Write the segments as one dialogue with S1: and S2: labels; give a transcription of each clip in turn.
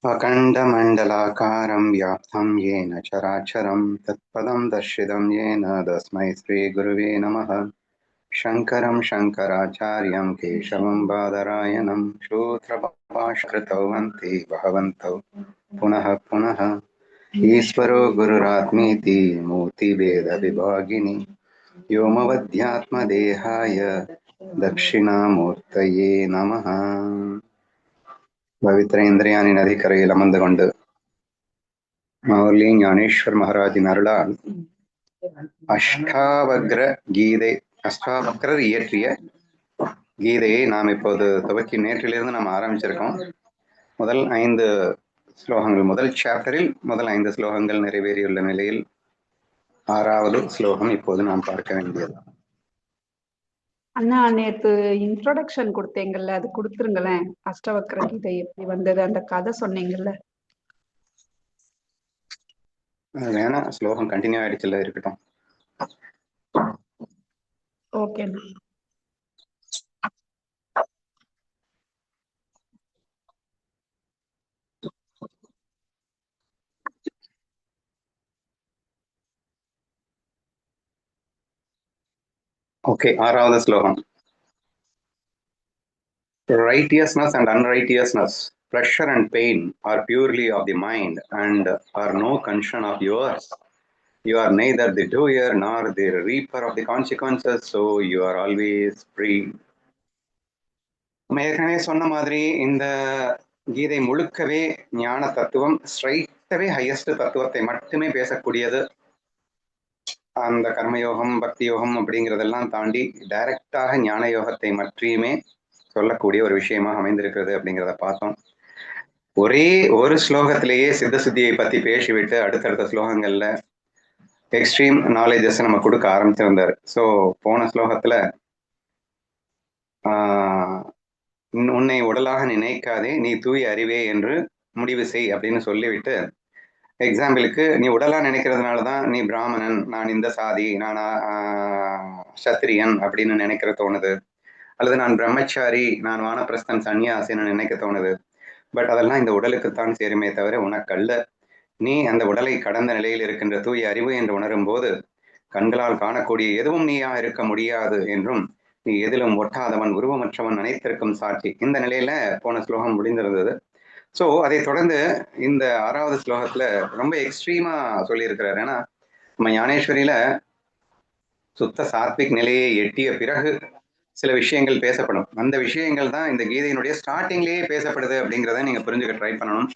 S1: अखण्डमण्डलाकारं व्याप्तं येन चराचरं तत्पदं दर्शितं येन तस्मै श्रीगुरुवे नमः। शङ्करं शङ्कराचार्यं केशवं बादरायणं शूद्रभाष्कृतौ वन्ति भगवन्तौ पुनः पुनः। ईश्वरो गुरुरात्मेति मूर्तिभेदविभागिनि व्योमवद्यात्मदेहाय दक्षिणामूर्तये नमः। பவித்ரேந்திரியானின் நதிக்கரையில் அமர்ந்து கொண்டு மாவல்லி ஞானேஸ்வர் மகாராஜின் அருளால் அஷ்டாவக்ரர் இயற்றிய கீதையை நாம் இப்போது துவக்கி நேற்றிலிருந்து நாம் ஆரம்பிச்சிருக்கோம். முதல் 5 ஸ்லோகங்கள், முதல் சாப்டரில் முதல் 5 ஸ்லோகங்கள் நிறைவேறியுள்ள நிலையில் 6வது ஸ்லோகம் இப்போது நாம் பார்க்க வேண்டியது.
S2: அண்ணா, நேத்து இன்ட்ரோடக்ஷன் கொடுத்தீங்கல்ல, அது கொடுத்துருங்களேன். அஷ்டவக்ர கீதை எப்படி வந்தது, அந்த கதை சொன்னீங்கல்ல.
S1: வேணா, ஸ்லோகம் கண்டினியூ ஆயிடுச்சுல, இருக்கட்டும்.
S2: ஓகே.
S1: ஓகே, 6வது ஸ்லோகம். Righteousness and unrighteousness, pleasure and pain are purely of the mind and are no concern of yours. You are neither the doer nor the reaper of the consequences, so you are always free. ஏற்கனவே சொன்ன மாதிரி இந்த கீதை முழுக்கவே ஞான தத்துவம், ஸ்ட்ரைட்டாவே highest தத்துவத்தை மட்டுமே பேசக்கூடியது. அந்த கர்மயோகம், பக்தி யோகம் அப்படிங்கிறதெல்லாம் தாண்டி டைரக்டாக ஞான யோகத்தை மட்டுமே சொல்லக்கூடிய ஒரு விஷயமாக அமைந்திருக்கிறது அப்படிங்கிறத பார்த்தோம். ஒரே ஒரு ஸ்லோகத்திலேயே சித்த சுத்தியை பத்தி பேசிவிட்டு அடுத்தடுத்த ஸ்லோகங்கள்ல எக்ஸ்ட்ரீம் நாலேஜஸ் நம்ம கொடுக்க ஆரம்பிச்சிருந்தார். ஸோ போன ஸ்லோகத்துல உன்னை உடலாக நினைக்காதே, நீ தூய அறிவே என்று முடிவு செய் அப்படின்னு சொல்லிவிட்டு, எக்ஸாம்பிளுக்கு நீ உடலா நினைக்கிறதுனாலதான் நீ பிராமணன், நான் இந்த சாதி, நான் சத்திரியன் அப்படின்னு நினைக்கிற தோணுது, அல்லது நான் பிரம்மச்சாரி, நான் வானப்பிரஸ்தன் சன்னியாசின்னு நினைக்க தோணுது. பட் அதெல்லாம் இந்த உடலுக்குத்தான் சேருமே தவிர உனக்கல்ல. நீ அந்த உடலை கடந்த நிலையில் இருக்கின்ற தூய அறிவு என்று உணரும் போது கண்களால் காணக்கூடிய எதுவும் நீயா இருக்க முடியாது என்றும், நீ எதிலும் ஒட்டாதவன், உருவமற்றவன், அனைத்திற்கும் சாட்சி. இந்த நிலையில போன ஸ்லோகம் முடிந்திருந்தது. ஸோ அதை தொடர்ந்து இந்த 6வது ஸ்லோகத்துல ரொம்ப எக்ஸ்ட்ரீமா சொல்லியிருக்கிறார். ஏன்னா நம்ம ஞானேஸ்வரியில சுத்த சாத்விக் நிலையை எட்டிய பிறகு சில விஷயங்கள் பேசப்படும். அந்த விஷயங்கள் தான் இந்த கீதையினுடைய ஸ்டார்டிங்லேயே பேசப்படுது அப்படிங்கிறத நீங்க புரிஞ்சுக்க ட்ரை பண்ணணும்.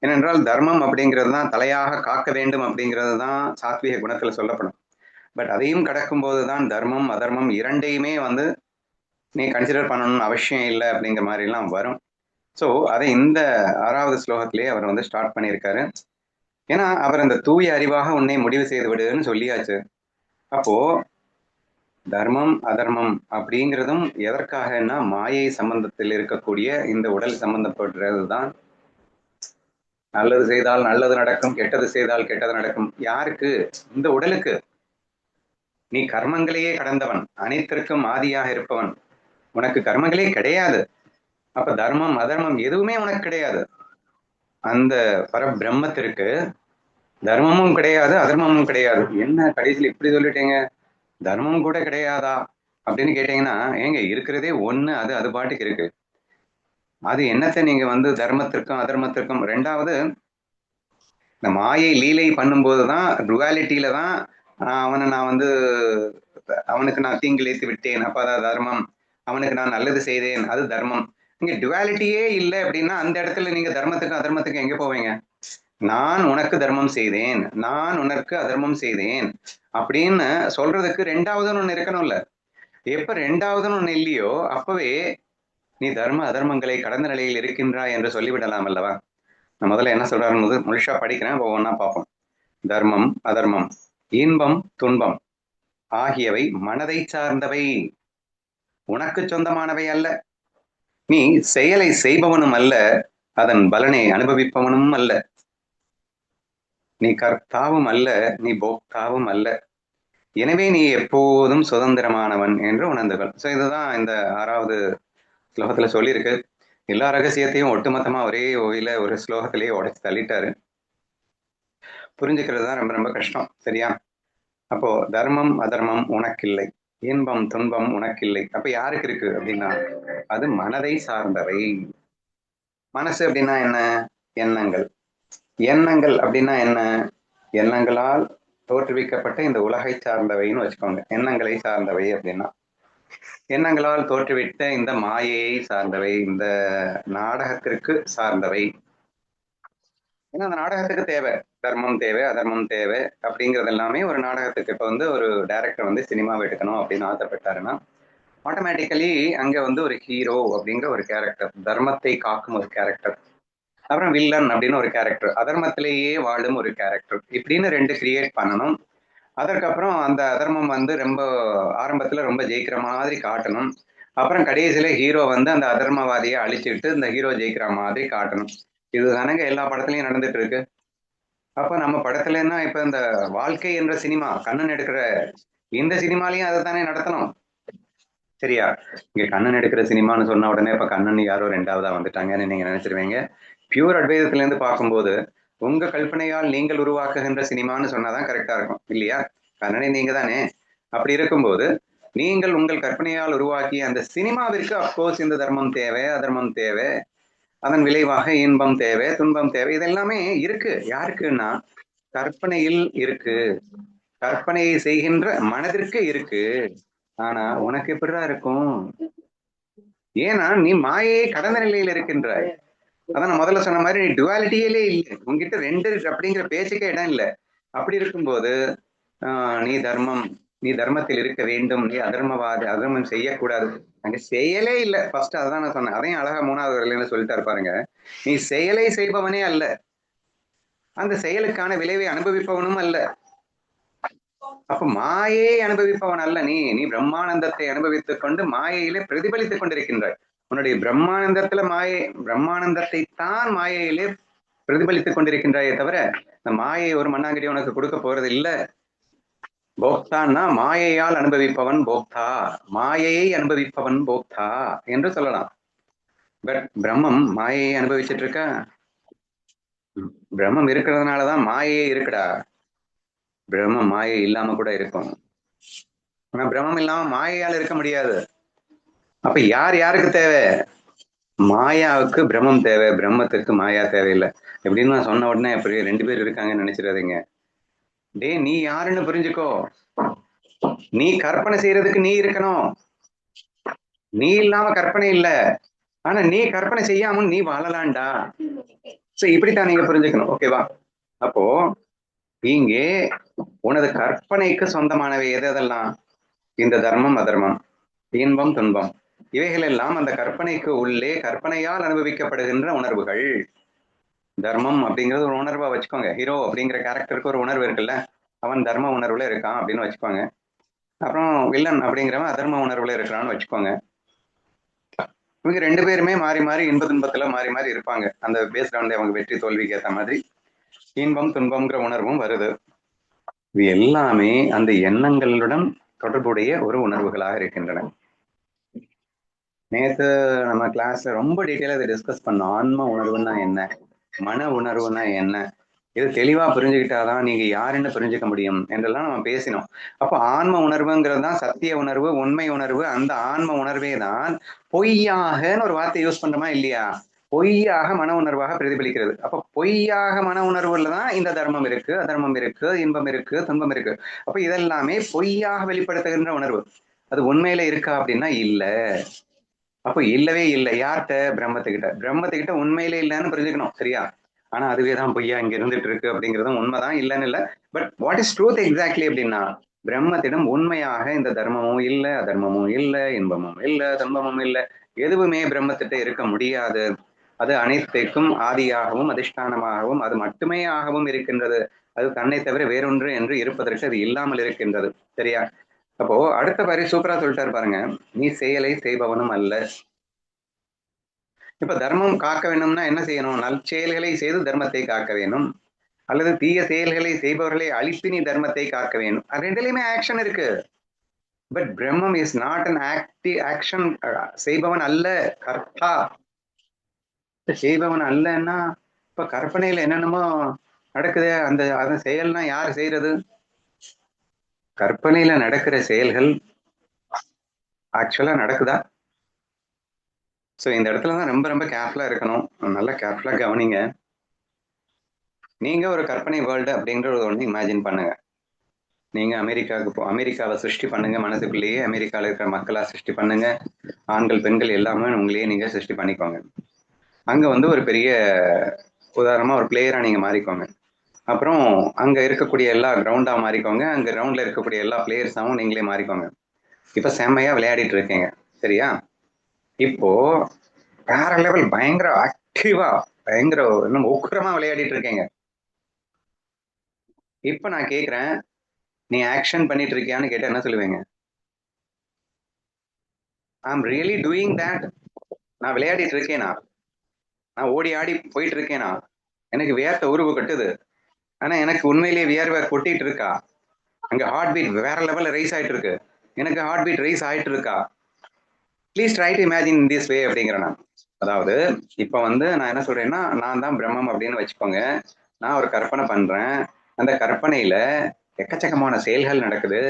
S1: ஏனென்றால் தர்மம் அப்படிங்கிறது தான் தலையாக காக்க வேண்டும் அப்படிங்கிறது தான் சாத்விக குணத்துல சொல்லப்படும். பட் அதையும் கடக்கும் போதுதான் தர்மம் அதர்மம் இரண்டையுமே நீ கன்சிடர் பண்ணணும்னு அவசியம் இல்லை அப்படிங்கிற மாதிரி எல்லாம் வரும். ஸோ அதை இந்த 6வது ஸ்லோகத்திலேயே அவர் ஸ்டார்ட் பண்ணியிருக்காரு. ஏன்னா அவர் அந்த தூய அறிவாக உன்னை முடிவு செய்து விடுன்னு சொல்லியாச்சு. அப்போ தர்மம் அதர்மம் அப்படிங்கிறதும் எதற்காகன்னா மாயை சம்பந்தத்தில் இருக்கக்கூடிய இந்த உடல் சம்பந்தப்படுறது தான். நல்லது செய்தால் நல்லது நடக்கும், கெட்டது செய்தால் கெட்டது நடக்கும். யாருக்கு? இந்த உடலுக்கு. நீ கர்மங்களையே கடந்தவன், அனைத்திற்கும் ஆதியாக இருப்பவன், உனக்கு கர்மங்களே கிடையாது. அப்ப தர்மம் அதர்மம் எதுவுமே உனக்கு கிடையாது. அந்த பரபிரம்மத்திற்கு தர்மமும் கிடையாது அதர்மமும் கிடையாது. என்ன கடைசியில் இப்படி சொல்லிட்டீங்க, தர்மம் கூட கிடையாதா அப்படின்னு கேட்டீங்கன்னா, ஏங்க இருக்கிறதே ஒண்ணு, அது பாட்டுக்கு இருக்கு. அது என்னத்தை நீங்க தர்மத்திற்கும் அதர்மத்திற்கும், ரெண்டாவது இந்த மாயை லீலை பண்ணும்போதுதான் டுவாலிட்டியில தான் அவனுக்கு நான் தீங்கிழைத்து விட்டேன், அப்ப அதான் தர்மம். அவனுக்கு நான் நல்லது செய்தேன், அது தர்மம். நீங்க டுவாலிட்டியே இல்லை அப்படின்னா அந்த இடத்துல நீங்க தர்மத்துக்கும் அதர்மத்துக்கும் எங்க போவீங்க? நான் உனக்கு தர்மம் செய்தேன், நான் உனக்கு அதர்மம் செய்தேன் அப்படின்னு சொல்றதுக்கு ரெண்டாவதுன்னு ஒண்ணு இருக்கணும்ல. எப்ப ரெண்டாவதுன்னு ஒண்ணு இல்லையோ அப்பவே நீ தர்ம அதர்மங்களை கடந்த நிலையில் இருக்கின்றாய் என்று சொல்லிவிடலாம் அல்லவா? நான் முதல்ல என்ன சொல்றாருன்னு முழுசா படிக்கிறேன், ஒவ்வொன்னா பார்ப்போம். தர்மம் அதர்மம், இன்பம் துன்பம் ஆகியவை மனதை சார்ந்தவை, உனக்கு சொந்தமானவை அல்ல. நீ செயலை செய்பவனும் அல்ல, அதன் பலனை அனுபவிப்பவனும் அல்ல. நீ கர்த்தாவும் அல்ல, நீ போக்தாவும் அல்ல. எனவே நீ எப்போதும் சுதந்திரமானவன் என்று உணர்ந்துகள். ஸோ இதுதான் இந்த 6வது ஸ்லோகத்துல சொல்லியிருக்கு. எல்லா ரகசியத்தையும் ஒட்டுமொத்தமா ஒரே ஓயில ஒரு ஸ்லோகத்திலேயே உடைச்சு தள்ளிட்டாரு. புரிஞ்சுக்கிறது தான் ரொம்ப ரொம்ப கஷ்டம். சரியா? அப்போ தர்மம் அதர்மம் உனக்கில்லை, இன்பம் துன்பம் உனக்கில்லை. அப்ப யாருக்கு இருக்கு அப்படின்னா அது மனதை சார்ந்தவை. மனசு அப்படின்னா என்ன? எண்ணங்கள். எண்ணங்கள் அப்படின்னா என்ன? எண்ணங்களால் தோற்றுவிக்கப்பட்ட இந்த உலகை சார்ந்தவைன்னு வச்சுக்கோங்க. எண்ணங்களை சார்ந்தவை அப்படின்னா எண்ணங்களால் தோற்றுவிட்ட இந்த மாயையை சார்ந்தவை, இந்த நாடகத்திற்கு சார்ந்தவை. ஏன்னா அந்த நாடகத்துக்கு தேவை, தர்மம் தேவை அதர்மம் தேவை அப்படிங்கிறது எல்லாமே ஒரு நாடகத்துக்கு. இப்போ வந்து ஒரு டைரக்டர் வந்து சினிமாவை எடுக்கணும் அப்படின்னு ஆசைப்பட்டாருன்னா ஆட்டோமேட்டிக்கலி அங்க வந்து ஒரு ஹீரோ அப்படிங்கிற ஒரு கேரக்டர், தர்மத்தை காக்கும் ஒரு கேரக்டர், அப்புறம் வில்லன் அப்படின்னு ஒரு கேரக்டர், அதர்மத்திலேயே வாழும் ஒரு கேரக்டர், இப்படின்னு ரெண்டு கிரியேட் பண்ணணும். அதற்கப்புறம் அந்த அதர்மம் வந்து ரொம்ப ஆரம்பத்துல ரொம்ப ஜெயிக்கிற மாதிரி காட்டணும். அப்புறம் கடைசியில ஹீரோ வந்து அந்த அதர்மவாதியை அழிச்சிட்டு இந்த ஹீரோ ஜெயிக்கிற மாதிரி காட்டணும். இதுதானங்க எல்லா படத்துலயும் நடந்துட்டு இருக்கு. அப்ப நம்ம படத்துலன்னா இப்ப இந்த வாழ்க்கை என்ற சினிமா கண்ணன் எடுக்கிற இந்த சினிமாலையும் அதை தானே நடத்தணும். சரியா? இங்க கண்ணன் எடுக்கிற சினிமான்னு சொன்ன உடனே இப்ப கண்ணன் யாரோ ரெண்டாவதா வந்துட்டாங்கன்னு நீங்க நினைச்சிருவீங்க. பியூர் அட்வைசத்துல இருந்து பார்க்கும்போது உங்க கல்பனையால் நீங்கள் உருவாக்குகின்ற சினிமான்னு சொன்னாதான் கரெக்டா இருக்கும் இல்லையா? கண்ணனை நீங்க தானே. அப்படி இருக்கும்போது நீங்கள் உங்கள் கற்பனையால் உருவாக்கி அந்த சினிமாவிற்கு அப்கோர்ஸ் இந்த தர்மம் தேவை அதர்மம் தேவை, அதன் விளைவாக இன்பம் தேவை துன்பம் தேவை, இதெல்லாமே இருக்கு. யாருக்குன்னா கற்பனையில் இருக்கு, கற்பனையை செய்கின்ற மனதிற்கு இருக்கு. ஆனா உனக்கு எப்படிதான் இருக்கும்? ஏன்னா நீ மாயையை கடந்த நிலையில் இருக்கின்றாய். அதான் நான் முதல்ல சொன்ன மாதிரி நீ டுவாலிட்டியிலே இல்லை, உங்ககிட்ட ரெண்டு அப்படிங்கிற பேச்சுக்கே இடம் இல்லை. அப்படி இருக்கும்போது நீ தர்மத்தில் இருக்க வேண்டும், நீ அதர்மம் செய்யக்கூடாது. அங்க செயலே இல்லை. ஃபர்ஸ்ட் அதான் நான் சொன்னேன். அதையும் அழகா 3வது வரையில சொல்லிட்டாரு பாருங்க. நீ செயலை செய்பவனே அல்ல, அந்த செயலுக்கான விளைவை அனுபவிப்பவனும் அல்ல. அப்ப மாயை அனுபவிப்பவன் அல்ல நீ. நீ பிரம்மானந்தத்தை அனுபவித்துக் கொண்டு மாயையிலே பிரதிபலித்துக் கொண்டிருக்கின்றாய். உன்னுடைய பிரம்மானந்தத்துல பிரம்மானந்தத்தை தான் மாயையிலே பிரதிபலித்துக் கொண்டிருக்கின்றாயே தவிர இந்த மாயை ஒரு மண்ணாங்கடி உனக்கு கொடுக்க போறது இல்ல. போக்தான்னா மாயையால் அனுபவிப்பவன் போக்தா, மாயையை அனுபவிப்பவன் போக்தா என்று சொல்லலாம். பட் பிரம்மம் மாயையை அனுபவிச்சுட்டு இருக்க? பிரம்மம் இருக்கிறதுனாலதான் மாயையே இருக்குடா. பிரம்மம் மாயை இல்லாம கூட இருக்கும், ஆனா பிரம்மம் இல்லாம மாயையால் இருக்க முடியாது. அப்ப யாருக்கு தேவை? மாயாவுக்கு பிரம்மம் தேவை, பிரம்மத்துக்கு மாயா தேவையில்லை. எப்படின்னு நான் சொன்ன உடனே எப்படி 2 பேர் இருக்காங்கன்னு நினைச்சிடாதீங்க. டே நீ யாருன்னு புரிஞ்சுக்கோ. நீ கற்பனை செய்யறதுக்கு நீ இருக்கணும், நீ இல்லாம கற்பனை இல்ல. ஆனா நீ கற்பனை செய்யாம நீ வாழலாம்டா. சோ இப்படித்தான் நீங்க புரிஞ்சுக்கணும். ஓகேவா? அப்போ இங்கே உனது கற்பனைக்கு சொந்தமானவை எதெல்லாம்? இந்த தர்மம் அதர்மம், இன்பம் துன்பம், இவைகள் எல்லாம் அந்த கற்பனைக்கு உள்ளே கற்பனையால் அனுபவிக்கப்படுகின்ற உணர்வுகள். தர்மம் அப்படிங்கிறது ஒரு உணர்வா வச்சுக்கோங்க. ஹீரோ அப்படிங்கிற கேரக்டருக்கு ஒரு உணர்வு இருக்குல்ல, அவன் தர்ம உணர்வுல இருக்கான் அப்படின்னு வச்சுக்கோங்க. அப்புறம் வில்லன் அப்படிங்கிறவன் அதர்ம உணர்வுல இருக்கிறான்னு வச்சுக்கோங்க. இவங்க 2 பேருமே மாறி மாறி இன்ப துன்பத்துல மாறி மாறி இருப்பாங்க. அந்த பேஸ்ட் ஆன் அவங்க வெற்றி தோல்விக்கு ஏற்ற மாதிரி இன்பம் துன்பம்ங்கிற உணர்வும் வருது. இது எல்லாமே அந்த எண்ணங்களுடன் தொடர்புடைய ஒரு உணர்வுகளாக இருக்கின்றன. நேத்து நம்ம கிளாஸ்ல ரொம்ப டீட்டெயிலா இதை டிஸ்கஸ் பண்ணோம். ஆன்ம உணர்வுன்னா என்ன, மன உணர்வுனா என்ன, இது தெளிவா புரிஞ்சுக்கிட்டாதான் நீங்க யாருன்னு புரிஞ்சுக்க முடியும் என்றெல்லாம் நம்ம பேசினோம். அப்போ ஆன்ம உணர்வுங்கிறது தான் சத்திய உணர்வு, உண்மை உணர்வு. அந்த ஆன்ம உணர்வே தான் பொய்யாகன்னு ஒரு வார்த்தை யூஸ் பண்றோமா இல்லையா? பொய்யாக மன உணர்வாக பிரதிபலிக்கிறது. அப்ப பொய்யாக மன உணர்வுல தான் இந்த தர்மம் இருக்கு அதர்மம் இருக்கு இன்பம் இருக்கு துன்பம் இருக்கு. அப்ப இதெல்லாமே பொய்யாக வெளிப்படுத்துகின்ற உணர்வு. அது உண்மையில இருக்கா அப்படின்னா இல்ல. அப்போ இல்லவே இல்லை. யார்கிட்ட? பிரம்மத்துக்கிட்ட. பிரம்மத்துக்கிட்ட உண்மையிலே இல்லைன்னு புரிஞ்சுக்கணும். சரியா? ஆனா அதுவேதான் பொய்யா இங்க இருந்துட்டு இருக்கு அப்படிங்கிறதும் உண்மைதான், இல்லைன்னு இல்லை. But what is truth exactly அப்படின்னா பிரம்மத்திடம் உண்மையாக இந்த தர்மமும் இல்லை அதர்மமும் இல்லை இன்பமும் இல்லை துன்பமும் இல்லை, எதுவுமே பிரம்மத்திட்ட இருக்க முடியாது. அது அனைத்துக்கும் ஆதியாகவும் அதிஷ்டானமாகவும் அது மட்டுமே ஆகவும் இருக்கின்றது. அது தன்னை தவிர வேறொன்று என்று இருப்பதற்கு அது இல்லாமல் இருக்கின்றது. சரியா? அப்போ அடுத்த பாரி சூப்பரா சொல்லிட்டாரு பாருங்க. நீ செயலை செய்பவனும் அல்ல. இப்ப தர்மம் காக்க வேணும்னா என்ன செய்யணும்? நற்செயல்களை செய்து தர்மத்தை காக்க வேணும், அல்லது தீய செயல்களை செய்பவர்களை அழித்து நீ தர்மத்தை காக்க வேணும். ரெண்டுலயுமே ஆக்ஷன் இருக்கு. பட் பிரம்மம் இஸ் நாட் அன் ஆக்ஷன். செய்பவன் அல்ல, கர்த்தா. செய்பவன் அல்லன்னா இப்ப கற்பனையில என்னென்னமோ நடக்குது. அந்த செயல்னா யாரு செய்யறது? கற்பனையில நடக்கிற செயல்கள் ஆக்சுவலா நடக்குதா? ஸோ இந்த இடத்துல தான் ரொம்ப ரொம்ப கேர்ஃபுல்லா இருக்கணும். நல்லா கேர்ஃபுல்லா கவனிங்க. நீங்க ஒரு கற்பனை வேர்ல்டு அப்படின்ற ஒன்று இமேஜின் பண்ணுங்க. நீங்க அமெரிக்காவை சிருஷ்டி பண்ணுங்க, மனசுக்குள்ளேயே அமெரிக்காவில் இருக்கிற மக்களா சிருஷ்டி பண்ணுங்க. ஆண்கள் பெண்கள் எல்லாமே உங்களையே நீங்க சிருஷ்டி பண்ணிக்கோங்க. அங்க வந்து ஒரு பெரிய உதாரணமா ஒரு பிளேயரா நீங்க மாறிக்கோங்க. அப்புறம் அங்க இருக்கக்கூடிய எல்லா கிரவுண்டா மாறிக்கோங்க. அங்க கிரவுண்ட்ல இருக்கக்கூடிய எல்லா பிளேயர்ஸாவும் நீங்களே மாறிக்கோங்க. இப்ப செம்மையா விளையாடிட்டு இருக்கீங்க, சரியா? இப்போ வேற லெவல் பயங்கர ஆக்டிவா பயங்கர இன்னும் உக்கிரமா விளையாடிட்டு இருக்கீங்க. இப்ப நான் கேக்குறேன், நீ ஆக்ஷன் பண்ணிட்டு இருக்கியான்னு கேட்டா என்ன சொல்லுவீங்க? I am really doing that. நான் விளையாடிட்டு இருக்கேனா? நான் ஓடி ஆடி போயிட்டு இருக்கேனா? எனக்கு வியர்த்த உருவு கட்டுது. ஆனா எனக்கு உண்மையிலேயே வியர்வை கொட்டிட்டு இருக்கா? அங்க ஹார்ட் பீட் வேற லெவல்ல ரைஸ் ஆயிட்டு இருக்கு. எனக்கு ஹார்ட் பீட் ரைஸ் ஆயிட்டு இருக்கா? Please try to imagine in this way அப்படிங்கிறேன் நான். அதாவது இப்ப வந்து நான் என்ன சொல்றேன்னா, நான் தான் பிரம்மம் அப்படின்னு வச்சுக்கோங்க. நான் ஒரு கற்பனை பண்றேன். அந்த கற்பனையில எக்கச்சக்கமான செயல்கள் நடக்குது.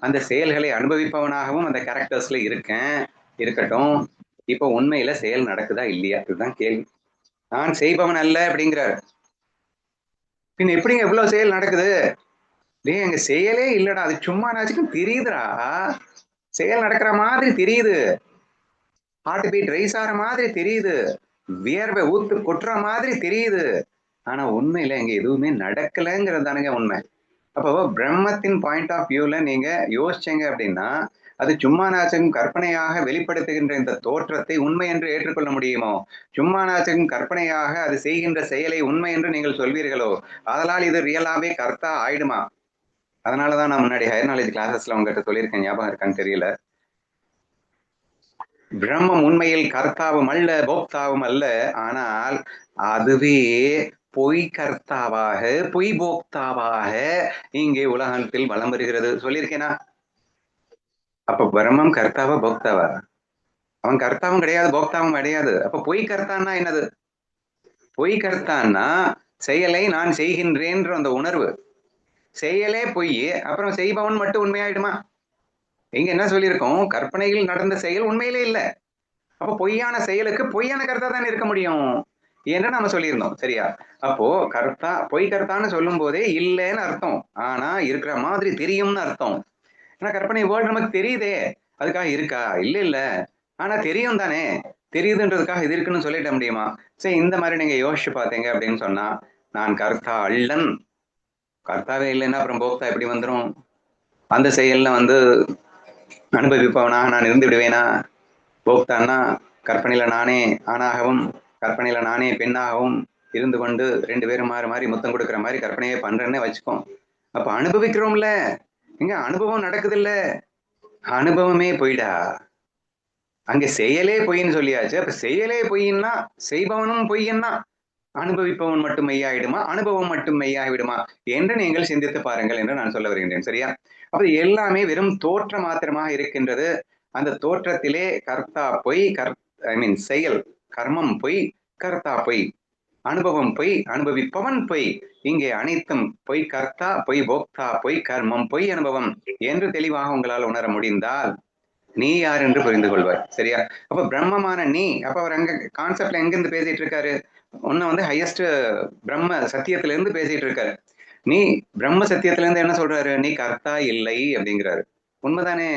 S1: அந்த செயல்களை அனுபவிப்பவனாகவும் அந்த கேரக்டர்ஸ்ல இருக்கேன். இருக்கட்டும். இப்ப உண்மையில செயல் நடக்குதா இல்லையா? இதுதான் கேள்வி. நான் செய்பவன் அல்ல அப்படிங்கிறார். பின் எப்படிங்க எவ்வளவு செயல் நடக்குது? டேய் அங்க செயலே இல்லடா, அது சும்மா நாச்சுக்கும் தெரியுதுடா. செயல் நடக்கிற மாதிரி தெரியுது. ஹார்ட் பீட் ரைஸ் ஆகிற மாதிரி தெரியுது. வியர்வை ஊத்து கொட்டுற மாதிரி தெரியுது. ஆனா உண்மையில இங்க எதுவுமே நடக்கலைங்கிறது தானுங்க உண்மை. அப்போ பிரம்மத்தின் பாயிண்ட் ஆஃப் வியூல நீங்க யோசிச்சீங்க அப்படின்னா, அது சும்மா நாச்சுக்கும் கற்பனையாக வெளிப்படுத்துகின்ற இந்த தோற்றத்தை உண்மை என்று ஏற்றுக்கொள்ள முடியுமோ? சும்மா நாச்சுக்கும் கற்பனையாக அது செய்கின்ற செயலை உண்மை என்று நீங்கள் சொல்வீர்களோ? அதனால் இது ரியலாவே கர்த்தா ஆயிடுமா? அதனாலதான் நான் முன்னாடி ஹையர் நாலேஜ் கிளாஸஸ்ல உங்ககிட்ட சொல்லியிருக்கேன், ஞாபகம் இருக்கான்னு தெரியல. பிரம்மம் உண்மையில் கர்த்தாவும் அல்ல, போக்தாவும் அல்ல. ஆனால் அதுவே பொய் கர்த்தாவாக பொய் போக்தாவாக இங்கே உலகத்தில் வலம் வருகிறது. சொல்லியிருக்கேனா? அப்ப பிரம்மம் கர்த்தாவா போக்தாவா? அவன் கர்த்தாவும் கிடையாது, போக்தாவும் கிடையாது. அப்ப பொய் கர்த்தான்னா என்னது? பொய் கர்த்தான்னா செயலை நான் செய்கின்றேன்ற அந்த உணர்வு. செயலே பொய், அப்புறம் செய்பவன் மட்டும் உண்மையாயிடுமா? இங்க என்ன சொல்லியிருக்கோம்? கற்பனையில் நடந்த செயல் உண்மையிலே இல்ல. அப்போ பொய்யான செயலுக்கு பொய்யான கருத்தா தானே இருக்க முடியும் என்று நம்ம சொல்லியிருந்தோம், சரியா? அப்போ கர்த்தா பொய் கர்த்தான்னு சொல்லும் போதே இல்லைன்னு அர்த்தம். ஆனா இருக்கிற மாதிரி தெரியும்னு அர்த்தம். ஏன்னா கற்பனை வேர்டு நமக்கு தெரியுதே, அதுக்காக இருக்கா? இல்ல இல்ல. ஆனா தெரியும் தானே, தெரியுதுன்றதுக்காக இது இருக்குன்னு சொல்லிட முடியுமா? சரி, இந்த மாதிரி நீங்க யோசிச்சு பார்த்தீங்க அப்படின்னு சொன்னா, நான் கர்த்தா அல்லன், கர்த்தாவே இல்லைன்னா அப்புறம் போக்தா எப்படி வந்துடும்? அந்த செயல்ல வந்து அனுபவிப்பவனாக நான் இருந்து விடுவேனா? போக்தான்னா கற்பனையில நானே ஆணாகவும் கற்பனையில நானே பெண்ணாகவும் இருந்து கொண்டு 2 பேரும் மாறி மாறி முத்தம் கொடுக்குற மாதிரி கற்பனையே பண்றேன்னு வச்சுக்கோம். அப்ப அனுபவிக்கிறோம்ல, இங்க அனுபவம் நடக்குது இல்ல, அனுபவமே போயிடா. அங்க செயலே பொய்ன்னு சொல்லியாச்சு. அப்ப செயலே பொய்ன்னா செய்பவனும் பொய்யன்னா அனுபவிப்பவன் மட்டும் மெய்யாயிடுமா, அனுபவம் மட்டும் மெய்யாகிவிடுமா என்று நீங்கள் சிந்தித்து பாருங்கள் என்று நான் சொல்ல வருகின்றேன், சரியா? அப்ப எல்லாமே வெறும் தோற்றம் மாத்திரமாக இருக்கின்றது. அந்த தோற்றத்திலே கர்த்தா பொய், ஐ மீன் செயல் கர்மம் பொய், கர்த்தா பொய், அனுபவம் பொய், அனுபவிப்பவன் பொய். இங்கே அனைத்தும் பொய் கர்த்தா பொய் போக்தா பொய் கர்மம் பொய் அனுபவம் என்று தெளிவாக உங்களால் உணர முடிந்தால் நீ யார் என்று புரிந்து கொள்வார், சரியா? அப்ப பிரம்மமான நீ, அப்ப அவர் அங்க கான்செப்ட்ல எங்க இருந்து பேசிட்டு இருக்காரு? ஒன்னு வந்து ஹையஸ்ட் பிரம்ம சத்தியத்துல இருந்து பேசிட்டு இருக்காரு. நீ பிரம்ம சத்தியத்துல இருந்து என்ன சொல்றாரு? நீ கர்த்தா இல்லை அப்படிங்கிறாரு. உண்மைதானே?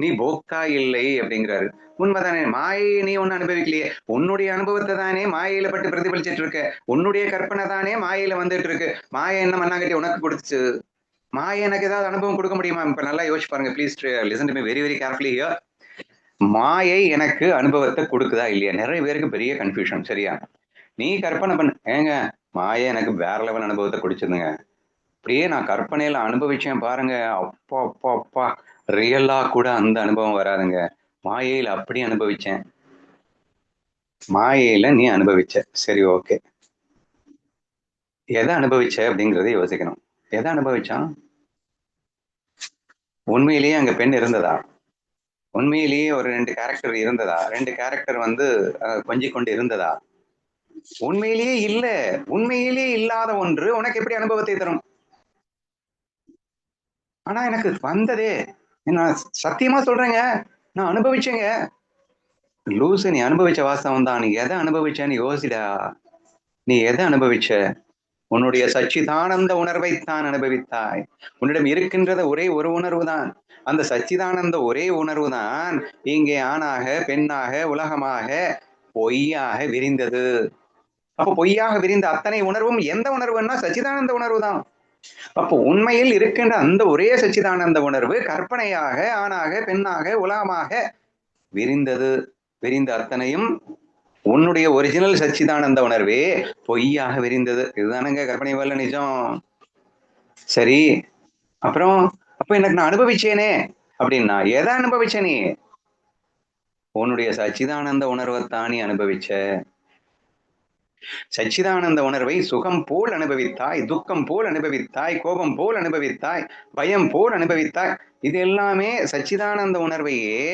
S1: நீ போக்தா இல்லை அப்படிங்கிறாரு. உண்மைதானே? மாயை நீ ஒண்ணு அனுபவிக்கலையே, உன்னுடைய அனுபவத்தை தானே மாயையில பட்டு பிரதிபலிச்சிட்டு இருக்க. உன்னுடைய கற்பனை தானே மாயையில வந்துட்டு இருக்கு. மாயை என்ன மண்ணாங்கட்டி உனக்கு கொடுத்துச்சு? மாயை எனக்கு ஏதாவது அனுபவம் கொடுக்க முடியுமா? இப்ப நல்லா யோசிச்சு பாருங்க, please listen to me very very carefully here. மாயை எனக்கு அனுபவத்தை கொடுக்குதா இல்லையா? நிறைய பேருக்கு பெரிய கன்ஃபியூஷன், சரியா? நீ கற்பனை பண்ண ஏங்க, மாயை எனக்கு வேற லெவல் அனுபவத்தை கொடுச்சதுங்க. அப்படியே நான் கற்பனையில அனுபவிச்சேன் பாருங்க, அப்பா அப்பா அப்பா, ரியலா கூட அந்த அனுபவம் வராதுங்க. மாயையில அப்படி அனுபவிச்சேன். மாயையில நீ அனுபவிச்ச, சரி ஓகே. எதை அனுபவிச்ச அப்படிங்கறத யோசிக்கணும். எதை அனுபவிச்சான்? உண்மையிலேயே அங்க பெண் இருந்ததா? உண்மையிலேயே ஒரு 2 கேரக்டர் இருந்ததா? 2 கேரக்டர் வந்து கொஞ்சி கொண்டு இருந்ததா? உண்மையிலேயே இல்ல. உண்மையிலேயே இல்லாத ஒன்று உனக்கு எப்படி அனுபவத்தை தரும்? ஆனா எனக்கு வந்ததே, நான் சத்தியமா சொல்றேங்க, நான் அனுபவிச்சேங்க. லூசு, நீ அனுபவிச்ச வாஸ்தவம் தான். நீ எதை அனுபவிச்சேன்னு யோசிடா. நீ எதை அனுபவிச்ச? உன்னுடைய சச்சிதானந்த உணர்வைத்தான் அனுபவித்தாய். உன்னிடம் இருக்கின்றது ஒரே ஒரு உணர்வு தான். அந்த சச்சிதானந்த ஒரே உணர்வு தான் இங்கே ஆணாக பெண்ணாக உலகமாக பொய்யாக விரிந்தது. அப்போ பொய்யாக விரிந்த அத்தனை உணர்வும் எந்த உணர்வுன்னா சச்சிதானந்த உணர்வு தான். அப்போ உண்மையில் இருக்கின்ற அந்த ஒரே சச்சிதானந்த உணர்வு கற்பனையாக ஆணாக பெண்ணாக உலகமாக விரிந்தது. விரிந்த அத்தனையும் உன்னுடைய ஒரிஜினல் சச்சிதானந்த உணர்வே பொய்யாக விரிந்தது. இதுதானங்க கற்பனை வரல நிஜம். சரி, அப்புறம் அப்ப எனக்கு நான் அனுபவிச்சேனே அப்படின்னா எதை அனுபவிச்ச நீ? உன்னுடைய சச்சிதானந்த உணர்வைத்தான் நீ அனுபவிச்ச. சச்சிதானந்த உணர்வை சுகம் போல் அனுபவித்தாய், துக்கம் போல் அனுபவித்தாய், கோபம் போல் அனுபவித்தாய், பயம் போல் அனுபவித்தாய். இது எல்லாமே சச்சிதானந்த உணர்வையே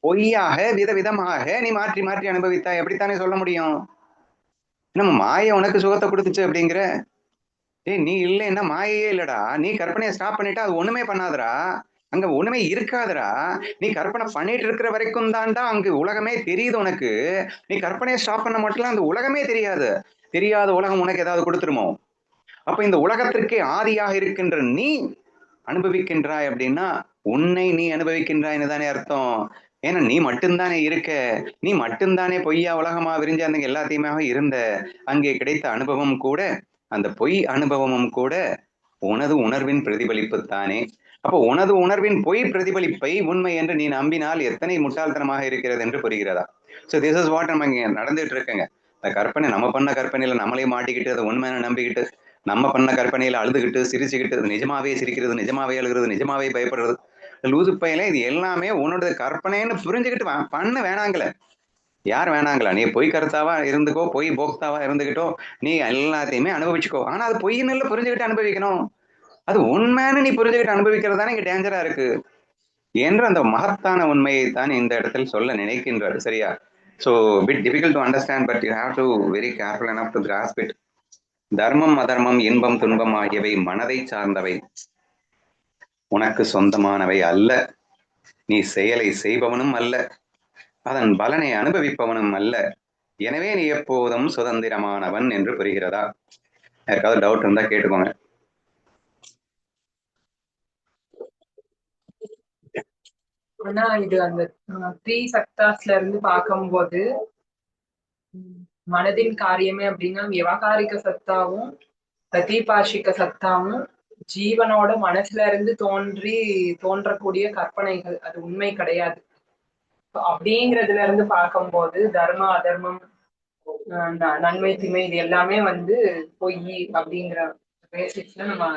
S1: பொய்யாக விதவிதமாக நீ மாற்றி மாற்றி அனுபவித்தாய். எப்படித்தானே சொல்ல முடியும்? நம்ம மாய உனக்கு சுகத்தை கொடுத்துச்சு அப்படிங்கிற. நீ இல்லைன்னா மாயையே இல்லடா. நீ கற்பனையை ஸ்டாப் பண்ணிட்டா அது ஒண்ணுமே பண்ணாதடா. அங்க ஒண்ணுமே இருக்காதுடா. நீ கற்பனை பண்ணிட்டு இருக்கிற வரைக்கும் தான்டா அங்கு உலகமே தெரியுது உனக்கு. நீ கற்பனையை ஸ்டாப் பண்ண மட்டும் அந்த உலகமே தெரியாது. தெரியாத உலகம் உனக்கு ஏதாவது கொடுத்துருமோ? அப்ப இந்த உலகத்திற்கே ஆதியாக இருக்கின்ற நீ அனுபவிக்கின்றாய் அப்படின்னா உன்னை நீ அனுபவிக்கின்றாய்னு தானே அர்த்தம். ஏன்னா நீ மட்டும்தானே இருக்க. நீ மட்டும்தானே பொய்யா உலகமா விரிஞ்ச அந்த எல்லாத்தையுமே இருந்த. அங்கே கிடைத்த அனுபவம் கூட, அந்த பொய் அனுபவமும் கூட உனது உணர்வின் பிரதிபலிப்பு தானே. அப்போ உனது உணர்வின் பொய் பிரதிபலிப்பை உண்மை என்று நீ நம்பினால் எத்தனை முட்டாள்தனமாக இருக்கிறது என்று புரிகிறதா? ஸோ திஸ் இஸ் வாட் நம்ம இங்க நடந்துட்டு இருக்குங்க. இந்த கற்பனை, நம்ம பண்ண கற்பனையில நம்மளே மாட்டிக்கிட்டு அதை உண்மையான நம்பிக்கிட்டு, நம்ம பண்ண கற்பனையில அழுதுகிட்டு சிரிச்சுக்கிட்டு, நிஜமாவே சிரிக்கிறது, நிஜமாவே அழுகிறது, நிஜமாவே பயப்படுறது, லூசு பையில இது எல்லாமே உன்னோட கற்பனைன்னு புரிஞ்சுக்கிட்டு பண்ண வேணாங்களே. யார் வேணாங்களா? நீ பொய் கருத்தாவா இருந்துக்கோ, பொய் போக்தாவா இருந்துகிட்டோ, நீ எல்லாத்தையுமே அனுபவிச்சுக்கோ. ஆனா அது பொய்ன்னு புரிஞ்சுக்கிட்டு அனுபவிக்கணும். அது உண்மைன்னு நீ புரிஞ்சுக்கிட்டு அனுபவிக்கிறது தானே இங்க டேஞ்சரா இருக்கு என்று அந்த மகத்தான உண்மையை தான் இந்த இடத்தில் சொல்ல நினைக்கின்றார். சரியா? So bit difficult to understand, but you have to very careful enough to grasp it. தர்மம் அதர்மம் இன்பம் துன்பம் ஆகியவை மனதை சார்ந்தவை, உனக்கு சொந்தமானவை அல்ல. நீ செயலை செய்பவனும் அல்ல, அதன் பலனை அனுபவிப்பவனும் அல்ல. எனவே நீ எப்போதும் சுதந்திரமானவன் என்று புரிகிறதா? யாருக்காவது டவுட் இருந்தா கேட்டுக்கோங்க.
S3: ஆனா இது அந்த த்ரீ செக்டார்ஸ்ல இருந்து பார்க்கும்போது மனதின் காரியமே அப்படின்னா விவகாரிக சத்தாவும் பிரதிபாஷிக சத்தாவும் ஜீவனோட மனசுல இருந்து தோன்றக்கூடிய கற்பனைகள், அது உண்மை கிடையாது. அப்படிங்கிறதுல இருந்து பார்க்கும்போது தர்ம அதர்மம் நன்மை தீமை இது எல்லாமே பொய் அப்படிங்கிற பேசிஸ்ல நம்ம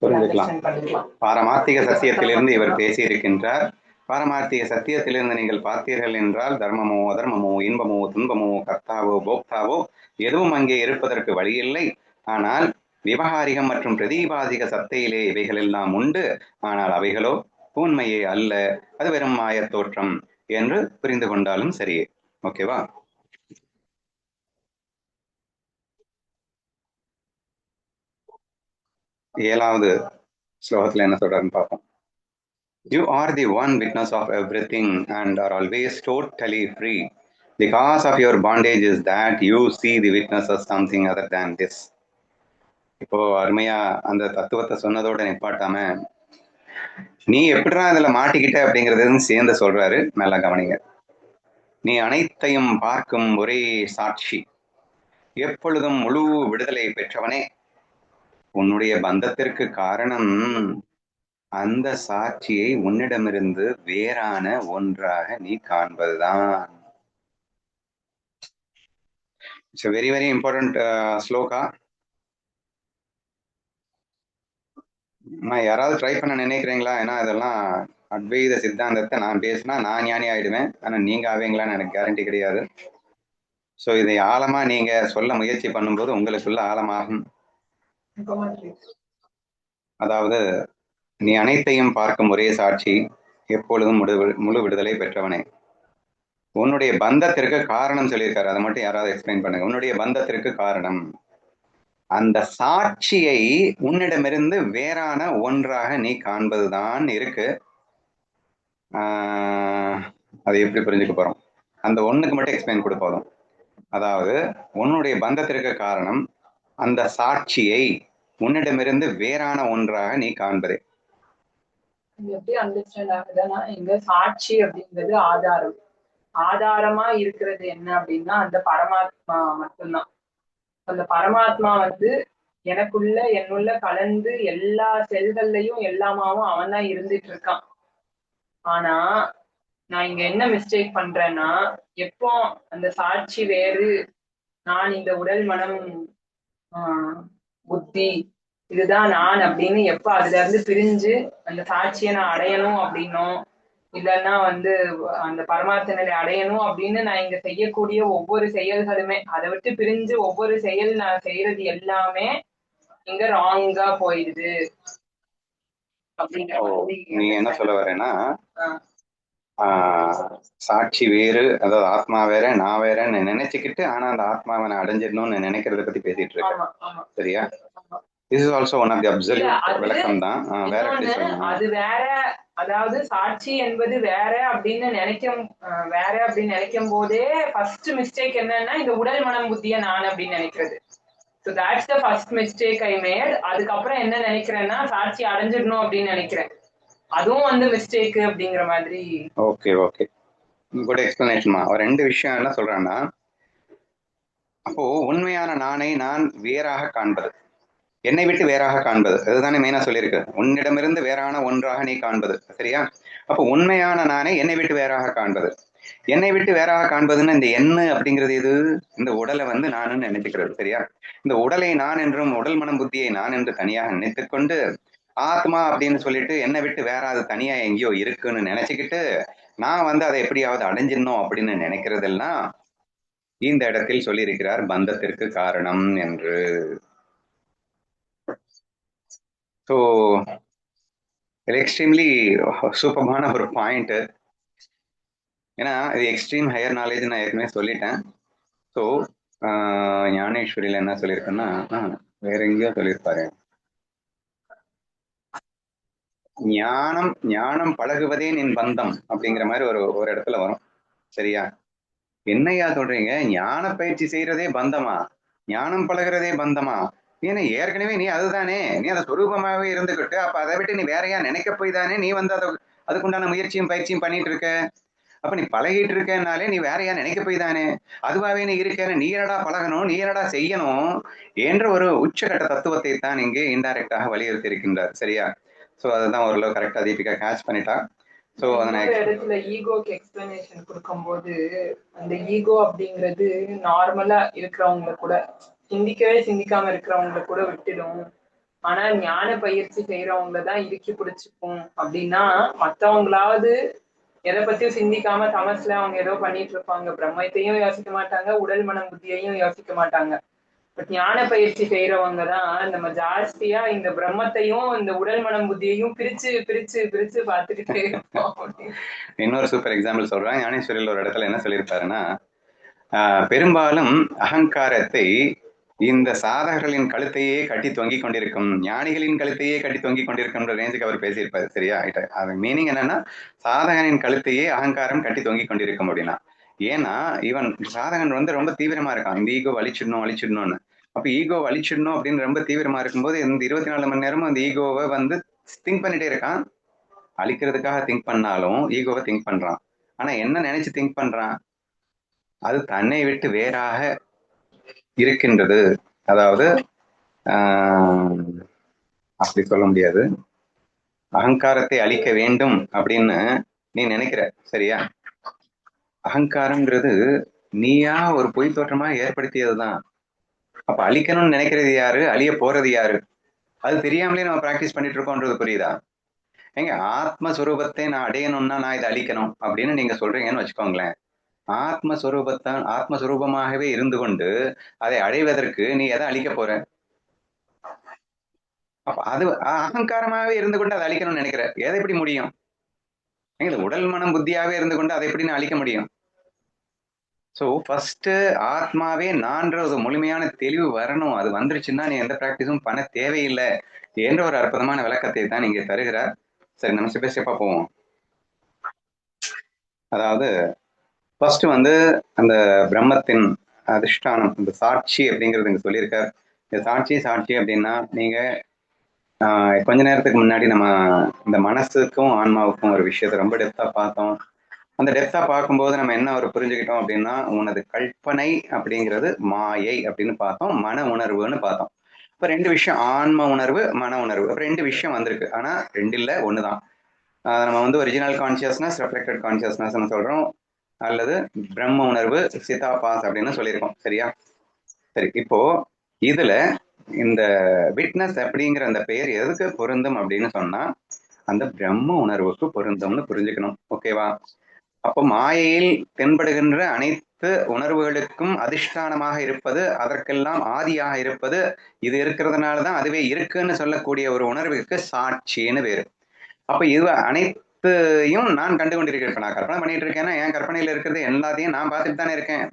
S1: புரிஞ்சுக்கலாம். பாரமார்த்திக சத்தியத்திலிருந்து இவர் பேசி இருக்கின்றார். பாரமார்த்திக சத்தியத்திலிருந்து நீங்கள் பார்த்தீர்கள் என்றால் தர்மமோ அதர்மமோ இன்பமோ துன்பமோ கர்த்தாவோ போக்தாவோ எதுவும் அங்கே இருப்பதற்கு வழியில்லை. ஆனால் விவகாரிகம் மற்றும் பிரதிபாதிக சத்தையிலே இவைகள் எல்லாம் உண்டு. ஆனால் அவைகளோ உண்மையே அல்ல, அது வெறும் மாயத் தோற்றம் என்று புரிந்து கொண்டாலும் சரி. ஓகேவா? ஏழாவது ஸ்லோகத்துல என்ன சொல்றாருன்னு பார்ப்போம். You are the one witness of everything and are always totally free. The cause of your bondage is that you see the witness as something other than this. இப்போ அருமையா அந்த தத்துவத்தை சொன்னதோட நிப்பாட்டாம நீ எப்படிடா இதுல மாட்டிக்கிட்ட அப்படிங்கறதுன்னு சேர்ந்து சொல்றாரு. நல்லா கவனிங்க. நீ அனைத்தையும் பார்க்கும் ஒரே சாட்சி, எப்பொழுதும் முழு விடுதலை பெற்றவனே. உன்னுடைய பந்தத்திற்கு காரணம் அந்த சாட்சியை உன்னிடமிருந்து வேறான ஒன்றாக நீ காண்பதுதான். It's very very important shloka. நான் யாராவது ட்ரை பண்ண நினைக்கிறீங்களா? ஏன்னா இதெல்லாம் அத்வைத சித்தாந்தத்தை நான் பேசினா நான் ஞானி ஆயிடுவேன், ஆனா நீங்க ஆவீங்களான்னு எனக்கு கேரண்டி கிடையாது. ஸோ இதை ஆழமா நீங்க சொல்ல முயற்சி பண்ணும்போது உங்களுக்குள்ள ஆழமாகும். அதாவது நீ அனைத்தையும் பார்க்கும் ஒரே சாட்சி, எப்பொழுதும் முழு விடுதலை பெற்றவனே. உன்னுடைய பந்தத்திற்கு காரணம் சொல்லியிருக்காரு, அதை மட்டும் யாராவது எக்ஸ்பிளைன் பண்ணுங்க. உன்னுடைய பந்தத்திற்கு காரணம் அந்த சாட்சியை உன்னிடமிருந்து வேறான ஒன்றாக நீ காண்பதுதான் இருக்கு. அதை எப்படி புரிஞ்சுக்க போறோம்? அந்த ஒண்ணுக்கு மட்டும் எக்ஸ்பிளைன் கொடுக்க போதும். அதாவது உன்னுடைய பந்தத்திற்கு காரணம் அந்த சாட்சியை உன்னிடமிருந்து வேறான ஒன்றாக நீ காண்பதே.
S3: எப்படி அண்டர்ஸ்டாண்ட் ஆகுதுன்னா, இங்க சாட்சி அப்படிங்கிறது ஆதாரம். ஆதாரமா இருக்கிறது என்ன அப்படின்னா அந்த பரமாத்மா மட்டும்தான். அந்த பரமாத்மா வந்து எனக்குள்ள என்னுள்ள கலந்து எல்லா செல்கள்லயும் எல்லாமாவும் அவன் தான் இருந்துட்டு இருக்கான். ஆனா நான் இங்க என்ன மிஸ்டேக் பண்றேன்னா, எப்போ அந்த சாட்சி வேறு, நான் இந்த உடல் மனம் புத்தி இதுதான் நான் அப்படின்னு எப்ப அதுல இருந்து பிரிஞ்சு அந்த சாட்சியை நான் அடையணும் அப்படின்னும், இல்லைன்னா வந்து அந்த பரமார்த்த நிலை அடையணும் அப்படின்னு நான் இங்க செய்யக்கூடிய ஒவ்வொரு செயல்களுமே, அதை விட்டு பிரிஞ்சு ஒவ்வொரு செயல் நான் செய்யறது எல்லாமே இங்க ராங்கா போயிடுது அப்படிங்கிற மாதிரி.
S1: நீ என்ன சொல்ல வரேன்னா, சாட்சி வேறு, அதாவது ஆத்மா வேற நான் வேறன்னு நினைச்சுக்கிட்டு ஆனா அந்த ஆத்மாவை நான் அடைஞ்சிடணும்னு நினைக்கிறத பத்தி பேசிட்டு இருக்கேன். சரியா? This is also one of the absolute விளக்கம் தான். வேற எப்படி சொல்லணும்?
S3: அது வேற, அதாவது சாட்சி என்பது வேற அப்படின்னு நினைக்கும் போதே ஃபர்ஸ்ட் மிஸ்டேக் என்னன்னா இந்த உடல் மனம் புத்திய நான் அப்படின்னு நினைக்கிறது. So that's the first mistake I made. அதுக்கப்புறம் என்ன நினைக்கிறேன்னா சாட்சி அடைஞ்சிடணும் அப்படின்னு நினைக்கிறேன். அதுவும் வந்து மிஸ்டேக் அப்படிங்கிற மாதிரி.
S1: ஓகே ஓகே, குட் எக்ஸ்பிளனேஷன்மா. ஒரு ரெண்டு விஷயம் என்ன சொல்றான்னா, அப்போ உண்மையான நானை நான் வேறாக காண்பது, என்னை விட்டு வேறாக காண்பது, அதுதானே மெயினா சொல்லியிருக்கு. உன்னிடமிருந்து வேறான ஒன்றாக நீ காண்பது. சரியா? அப்போ உண்மையான நானே என்னை விட்டு வேறாக காண்பது. என்னை விட்டு வேறாக காண்பதுன்னு இந்த என்ன அப்படிங்கிறது எது? இந்த உடலை வந்து நானுன்னு நினைச்சுக்கிறது. சரியா? இந்த உடலை நான் என்றும் உடல் மனம் புத்தியை நான் என்று தனியாக நினைத்துக் கொண்டு ஆத்மா அப்படின்னு சொல்லிட்டு என்னை விட்டு வேற அது தனியா எங்கேயோ இருக்குன்னு நினைச்சுக்கிட்டு நான் வந்து அதை எப்படியாவது அடைஞ்சிடணும் அப்படின்னு நினைக்கிறதெல்லாம் இந்த இடத்தில் சொல்லியிருக்கிறார் பந்தத்திற்கு காரணம் என்று. ஸோ எக்ஸ்ட்ரீம்லி சூப்பரான ஒரு பாயிண்ட். ஏன்னா இது எக்ஸ்ட்ரீம் ஹையர் நாலேஜ் நான் ஏற்கனவே சொல்லிட்டேன். ஸோ ஞானேஸ்வரியில் என்ன சொல்லியிருக்கேன்னா, வேற எங்கேயோ சொல்லியிருப்பாரு, ஞானம் பழகுவதே நின் பந்தம் அப்படிங்கிற மாதிரி ஒரு இடத்துல வரும். சரியா? என்னையா சொல்றீங்க, ஞான பயிற்சி செய்யறதே பந்தமா, ஞானம் பழகுறதே பந்தமா? ஏன்னா ஏற்கனவே நீ அதுதானே, நீ அதை சொரூபமாவே இருந்துகிட்டு அப்ப அதை விட்டு நீ வேறையா நினைக்க போய் தானே நீ வந்து அதுக்குண்டான முயற்சியும் பயிற்சியும் பண்ணிட்டு இருக்க. அப்ப நீ பழகிட்டு இருக்கனாலே நீ வேறையா நினைக்க போய் தானே, அதுவாவே நீ இருக்க, நீ என்னடா பழகணும், நீ என்னடா செய்யணும் என்ற ஒரு உச்சகட்ட தத்துவத்தை தான் இங்கே இன்டைரக்டாக வலியுறுத்தி இருக்கின்றார். சரியா? ஸோ அதுதான் ஓரளவு கரெக்டா தீபிகா கேட்ச் பண்ணிட்டா. ஸோ
S3: அந்த இடத்துல ஈகோக்கு எக்ஸ்பிளனேஷன் கொடுக்கும்போது அந்த ஈகோ அப்படிங்கிறது நார்மலா இருக்கிறவங்களை கூட சிந்திக்காம இருக்கிறவங்களை கூட விட்டுடும். ஆனா ஞான பயிற்சி செய்யறவங்களதான் இறுக்கி பிடிச்சிக்கும். அப்படின்னா மற்றவங்களாவது எதை பத்தியும் சிந்திக்காம தமசுல அவங்க ஏதோ பண்ணிட்டு இருப்பாங்க, பிரம்மத்தையும் யோசிக்க மாட்டாங்க, உடல் மனம் புத்தியையும் யோசிக்க மாட்டாங்க. பட் ஞான பயிற்சி செய்யறவங்க தான் நம்ம ஜாஸ்தியா இந்த பிரம்மத்தையும் இந்த உடல் மனம் புத்தியையும் பிரிச்சு பிரிச்சு பிரிச்சு பார்த்துக்கிட்டே இருப்போம்.
S1: இன்னொரு சூப்பர் எக்ஸாம்பிள் சொல்றேன். ஞானேஸ்வரியில் ஒரு இடத்துல என்ன சொல்லியிருப்பாருன்னா, பெரும்பாலும் அகங்காரத்தை இந்த சாதகர்களின் கழுத்தையே கட்டி தொங்கிக் கொண்டிருக்கும், ஞானிகளின் கழுத்தையே கட்டி தொங்கிக் கொண்டிருக்கும் ரேஞ்சுக்கு அவர் பேசியிருப்பாரு. சரியா? அது மீனிங் என்னன்னா, சாதகனின் கழுத்தையே அகங்காரம் கட்டி தொங்கிக் கொண்டிருக்கும் அப்படின்னா. ஏன்னா இவன் சாதகன் வந்து ரொம்ப தீவிரமா இருக்கான், இந்த ஈகோ அழிச்சிடணும்னு. அப்ப ஈகோ அழிச்சிடணும் அப்படின்னு ரொம்ப தீவிரமா இருக்கும்போது இந்த 24 மணி நேரமும் அந்த ஈகோவை வந்து திங்க் பண்ணிட்டே இருக்கான். அழிக்கிறதுக்காக திங்க் பண்ணாலும் ஈகோவை திங்க் பண்றான். ஆனா என்ன நினைச்சு திங்க் பண்றான்? அது தன்னை விட்டு வேறாக இருக்கின்றது. அதாவது அப்படி சொல்ல முடியாது, அகங்காரத்தை அழிக்க வேண்டும் அப்படின்னு நீ நினைக்கிற. சரியா? அகங்காரம்ங்கிறது நீயா ஒரு பொய் தோற்றமா ஏற்படுத்தியதுதான். அப்ப அழிக்கணும்னு நினைக்கிறது யாரு, அழிய போறது யாரு? அது தெரியாமலே நம்ம பிராக்டிஸ் பண்ணிட்டு இருக்கோன்றது புரியுதா? எங்க ஆத்மஸ்வரூபத்தை நான் அடையணும்னா நான் இதை அழிக்கணும் அப்படின்னு நீங்க சொல்றீங்கன்னு வச்சுக்கோங்களேன். ஆத்மஸ்வரூபமாகவே இருந்து கொண்டு அதை அடைவதற்கு நீ எதை அழிக்க போற? அப்ப அது அகங்காரமாகவே இருந்து கொண்டு அதை அழிக்கணும்னு நினைக்கிற. எதை எப்படி முடியும்? உடல் மனம் புத்தியாவே இருந்து கொண்டு அதை எப்படி நான் அழிக்க முடியும்? ஸோ ஃபர்ஸ்ட் ஆத்மாவே நான்ற ஒரு முழுமையான தெளிவு வரணும். அது வந்துருச்சுன்னா நீ எந்த பிராக்டிஸும் பண்ண தேவையில்லை என்ற ஒரு அற்புதமான விளக்கத்தை தான் இங்கே தருகிறார். சரி, நம்ம ஸ்டெப் பை ஸ்டெப்பா போவோம். அதாவது ஃபர்ஸ்ட் வந்து அந்த பிரம்மத்தின் அதிஷ்டானம், இந்த சாட்சி அப்படிங்கிறது இங்க சொல்லியிருக்கார். இந்த சாட்சி அப்படின்னா நீங்க கொஞ்ச நேரத்துக்கு முன்னாடி நம்ம இந்த மனசுக்கும் ஆன்மாவுக்கும் ஒரு விஷயத்தை ரொம்ப டெப்தா பார்த்தோம். அந்த டெப்தா பார்க்கும்போது நம்ம என்ன ஒரு புரிஞ்சுக்கிட்டோம் அப்படின்னா, உனது கற்பனை அப்படிங்கிறது மாயை அப்படின்னு பார்த்தோம், மன உணர்வுன்னு பார்த்தோம். இப்ப ரெண்டு விஷயம், ஆன்ம உணர்வு, மன உணர்வு, அப்ப ரெண்டு விஷயம் வந்திருக்கு. ஆனா ரெண்டு இல்ல, ஒண்ணுதான். நம்ம வந்து ஒரிஜினல் கான்சியஸ்னஸ், ரெஃப்ளெக்டட் கான்சியஸ்னஸ் சொல்றோம், அல்லது பிரம்ம உணர்வு, சிதாபாஸ் அப்படின்னு சொல்லியிருக்கோம். சரியா? சரி, இப்போ இதுல இந்த விட்னஸ் அப்படிங்கிற அந்த பெயர் எதுக்கு பொருந்தும் அப்படின்னு சொன்னா, அந்த பிரம்ம உணர்வுக்கு பொருந்தும்னு புரிஞ்சுக்கணும். ஓகேவா? அப்போ மாயையில் தென்படுகின்ற அனைத்து உணர்வுகளுக்கும் அதிஷ்டானமாக இருப்பது, அதற்கெல்லாம் ஆதியாக இருப்பது, இது இருக்கிறதுனாலதான் அதுவே இருக்குன்னு சொல்லக்கூடிய ஒரு உணர்வுக்கு சாட்சின்னு பேரு. அப்ப இது அனைத்தையும் நான் கண்டு கொண்டிருக்கிறேன். இப்ப நான் கற்பனை பண்ணிட்டு இருக்கேன்னா என் கற்பனையில இருக்கிறது எல்லாத்தையும் நான் பார்த்துட்டு தானே இருக்கேன்.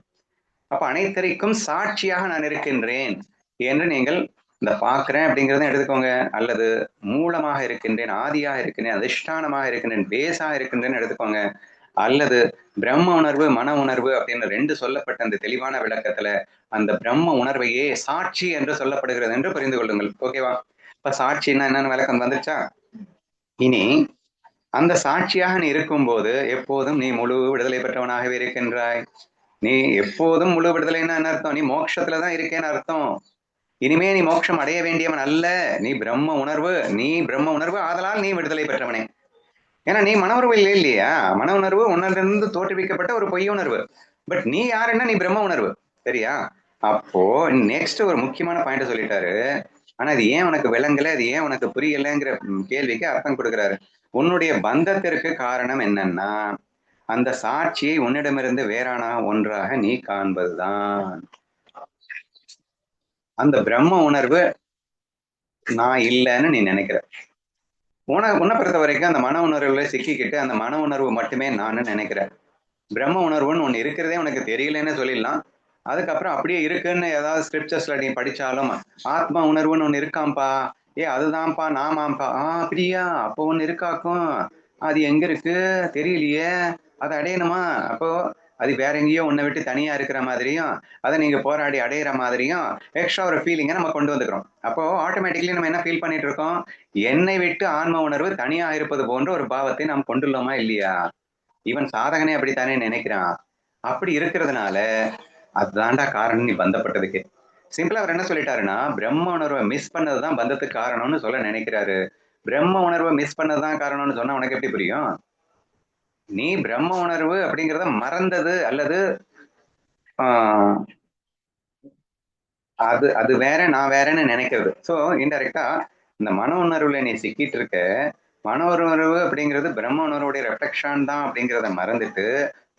S1: அப்ப அனைத்திற்கும் சாட்சியாக நான் இருக்கின்றேன் என்று நீங்கள் இந்த பார்க்கிறேன் அப்படிங்கிறத எடுத்துக்கோங்க, அல்லது மூலமாக இருக்கின்றேன், ஆதியாக இருக்கின்றேன், அதிஷ்டானமாக இருக்கின்றேன், பேஸாக இருக்கின்றேன்னு எடுத்துக்கோங்க, அல்லது பிரம்ம உணர்வு, மன உணர்வு அப்படின்னு ரெண்டு சொல்லப்பட்ட அந்த தெளிவான விளக்கத்துல அந்த பிரம்ம உணர்வையே சாட்சி என்று சொல்லப்படுகிறது என்று புரிந்து கொள்ளுங்கள். ஓகேவா? இப்ப சாட்சின்னா என்னன்னு விளக்கம் வந்துச்சா? இனி அந்த சாட்சியாக நீ இருக்கும்போது எப்போதும் நீ முழு விடுதலை பெற்றவனாகவே இருக்கின்றாய். நீ எப்போதும் முழு விடுதலைன்னு என்ன அர்த்தம்? நீ மோட்சத்துலதான் இருக்கேன்னு அர்த்தம். இனிமே நீ மோட்சம் அடைய வேண்டியவன் அல்ல, நீ பிரம்ம உணர்வு, ஆதலால் நீ விடுதலை பெற்றவனே. ஏன்னா நீ மன உணர்வு இல்லையா? மன உணர்வு உணர்விலிருந்து தோற்றுவிக்கப்பட்ட ஒரு பொய் உணர்வு. பட் நீ யாருன்னா நீ பிரம்ம உணர்வு. சரியா? அப்போ நெக்ஸ்ட் ஒரு முக்கியமான பாயிண்ட் சொல்லிட்டாரு. ஆனா அது ஏன் உனக்கு விளங்கல, அது ஏன் உனக்கு புரியலங்கிற கேள்விக்கு அர்த்தம் கொடுக்கிறாரு. உன்னுடைய பந்தத்திற்கு காரணம் என்னன்னா, அந்த சாட்சியை உன்னிடமிருந்து வேறான ஒன்றாக நீ காண்பதுதான். அந்த பிரம்ம உணர்வு நான் இல்லைன்னு நீ நினைக்கிற. உன்னை பொறுத்த வரைக்கும் அந்த மன உணர்வுல சிக்கிக்கிட்டு அந்த மன உணர்வு மட்டுமே நான் நினைக்கிறேன். பிரம்ம உணர்வுன்னு ஒண்ணு இருக்கிறதே உனக்கு தெரியலன்னு சொல்லிடலாம். அதுக்கப்புறம் அப்படியே இருக்குன்னு ஏதாவது ஸ்கிரிப்சர்ஸ்ல நீ படிச்சாலும் ஆத்மா உணர்வுன்னு ஒண்ணு இருக்காம்பா, அதுதான்ப்பா நாமாம்பா, அப்படியா, அப்போ ஒண்ணு இருக்காக்கும், அது எங்க இருக்கு தெரியலையே, அதை அடையணுமா, அப்போ அது வேற எங்கேயோ உன்னை விட்டு தனியா இருக்கிற மாதிரியும் அதை நீங்க போராடி அடையிற மாதிரியும் எக்ஸ்ட்ரா ஒரு ஃபீலிங்கை நம்ம கொண்டு வந்துக்கிறோம். அப்போ ஆட்டோமேட்டிக்கலி நம்ம என்ன ஃபீல் பண்ணிட்டு இருக்கோம்? என்னை விட்டு ஆன்ம உணர்வு தனியா இருப்பது போன்ற ஒரு பாவத்தை நாம் கொண்டுள்ளோமா இல்லையா? இவன் சாதகனே அப்படித்தானே நினைக்கிறான். அப்படி இருக்கிறதுனால அதுதான்டா காரணம் நீ பந்தப்பட்டதுக்கு. சிம்பிளா அவர் என்ன சொல்லிட்டாருன்னா, பிரம்ம உணர்வை மிஸ் பண்ணதுதான் பந்தத்துக்கு காரணம்னு சொல்ல நினைக்கிறாரு. பிரம்ம உணர்வை மிஸ் பண்ணதுதான் காரணம்னு சொன்னா உனக்கு எப்படி புரியும்? நீ பிரம்ம உணர்வு அப்படிங்கிறத மறந்தது, அல்லது அது அது வேற, நான் வேறன்னு நினைக்கிறது. ஸோ இன்டெரக்டா இந்த மன உணர்வுல நீ சிக்கிட்டு இருக்க. மன உணர்வு அப்படிங்கிறது பிரம்ம உணர்வுடைய ரெஃப்ளெக்ஷன் தான் அப்படிங்கிறத மறந்துட்டு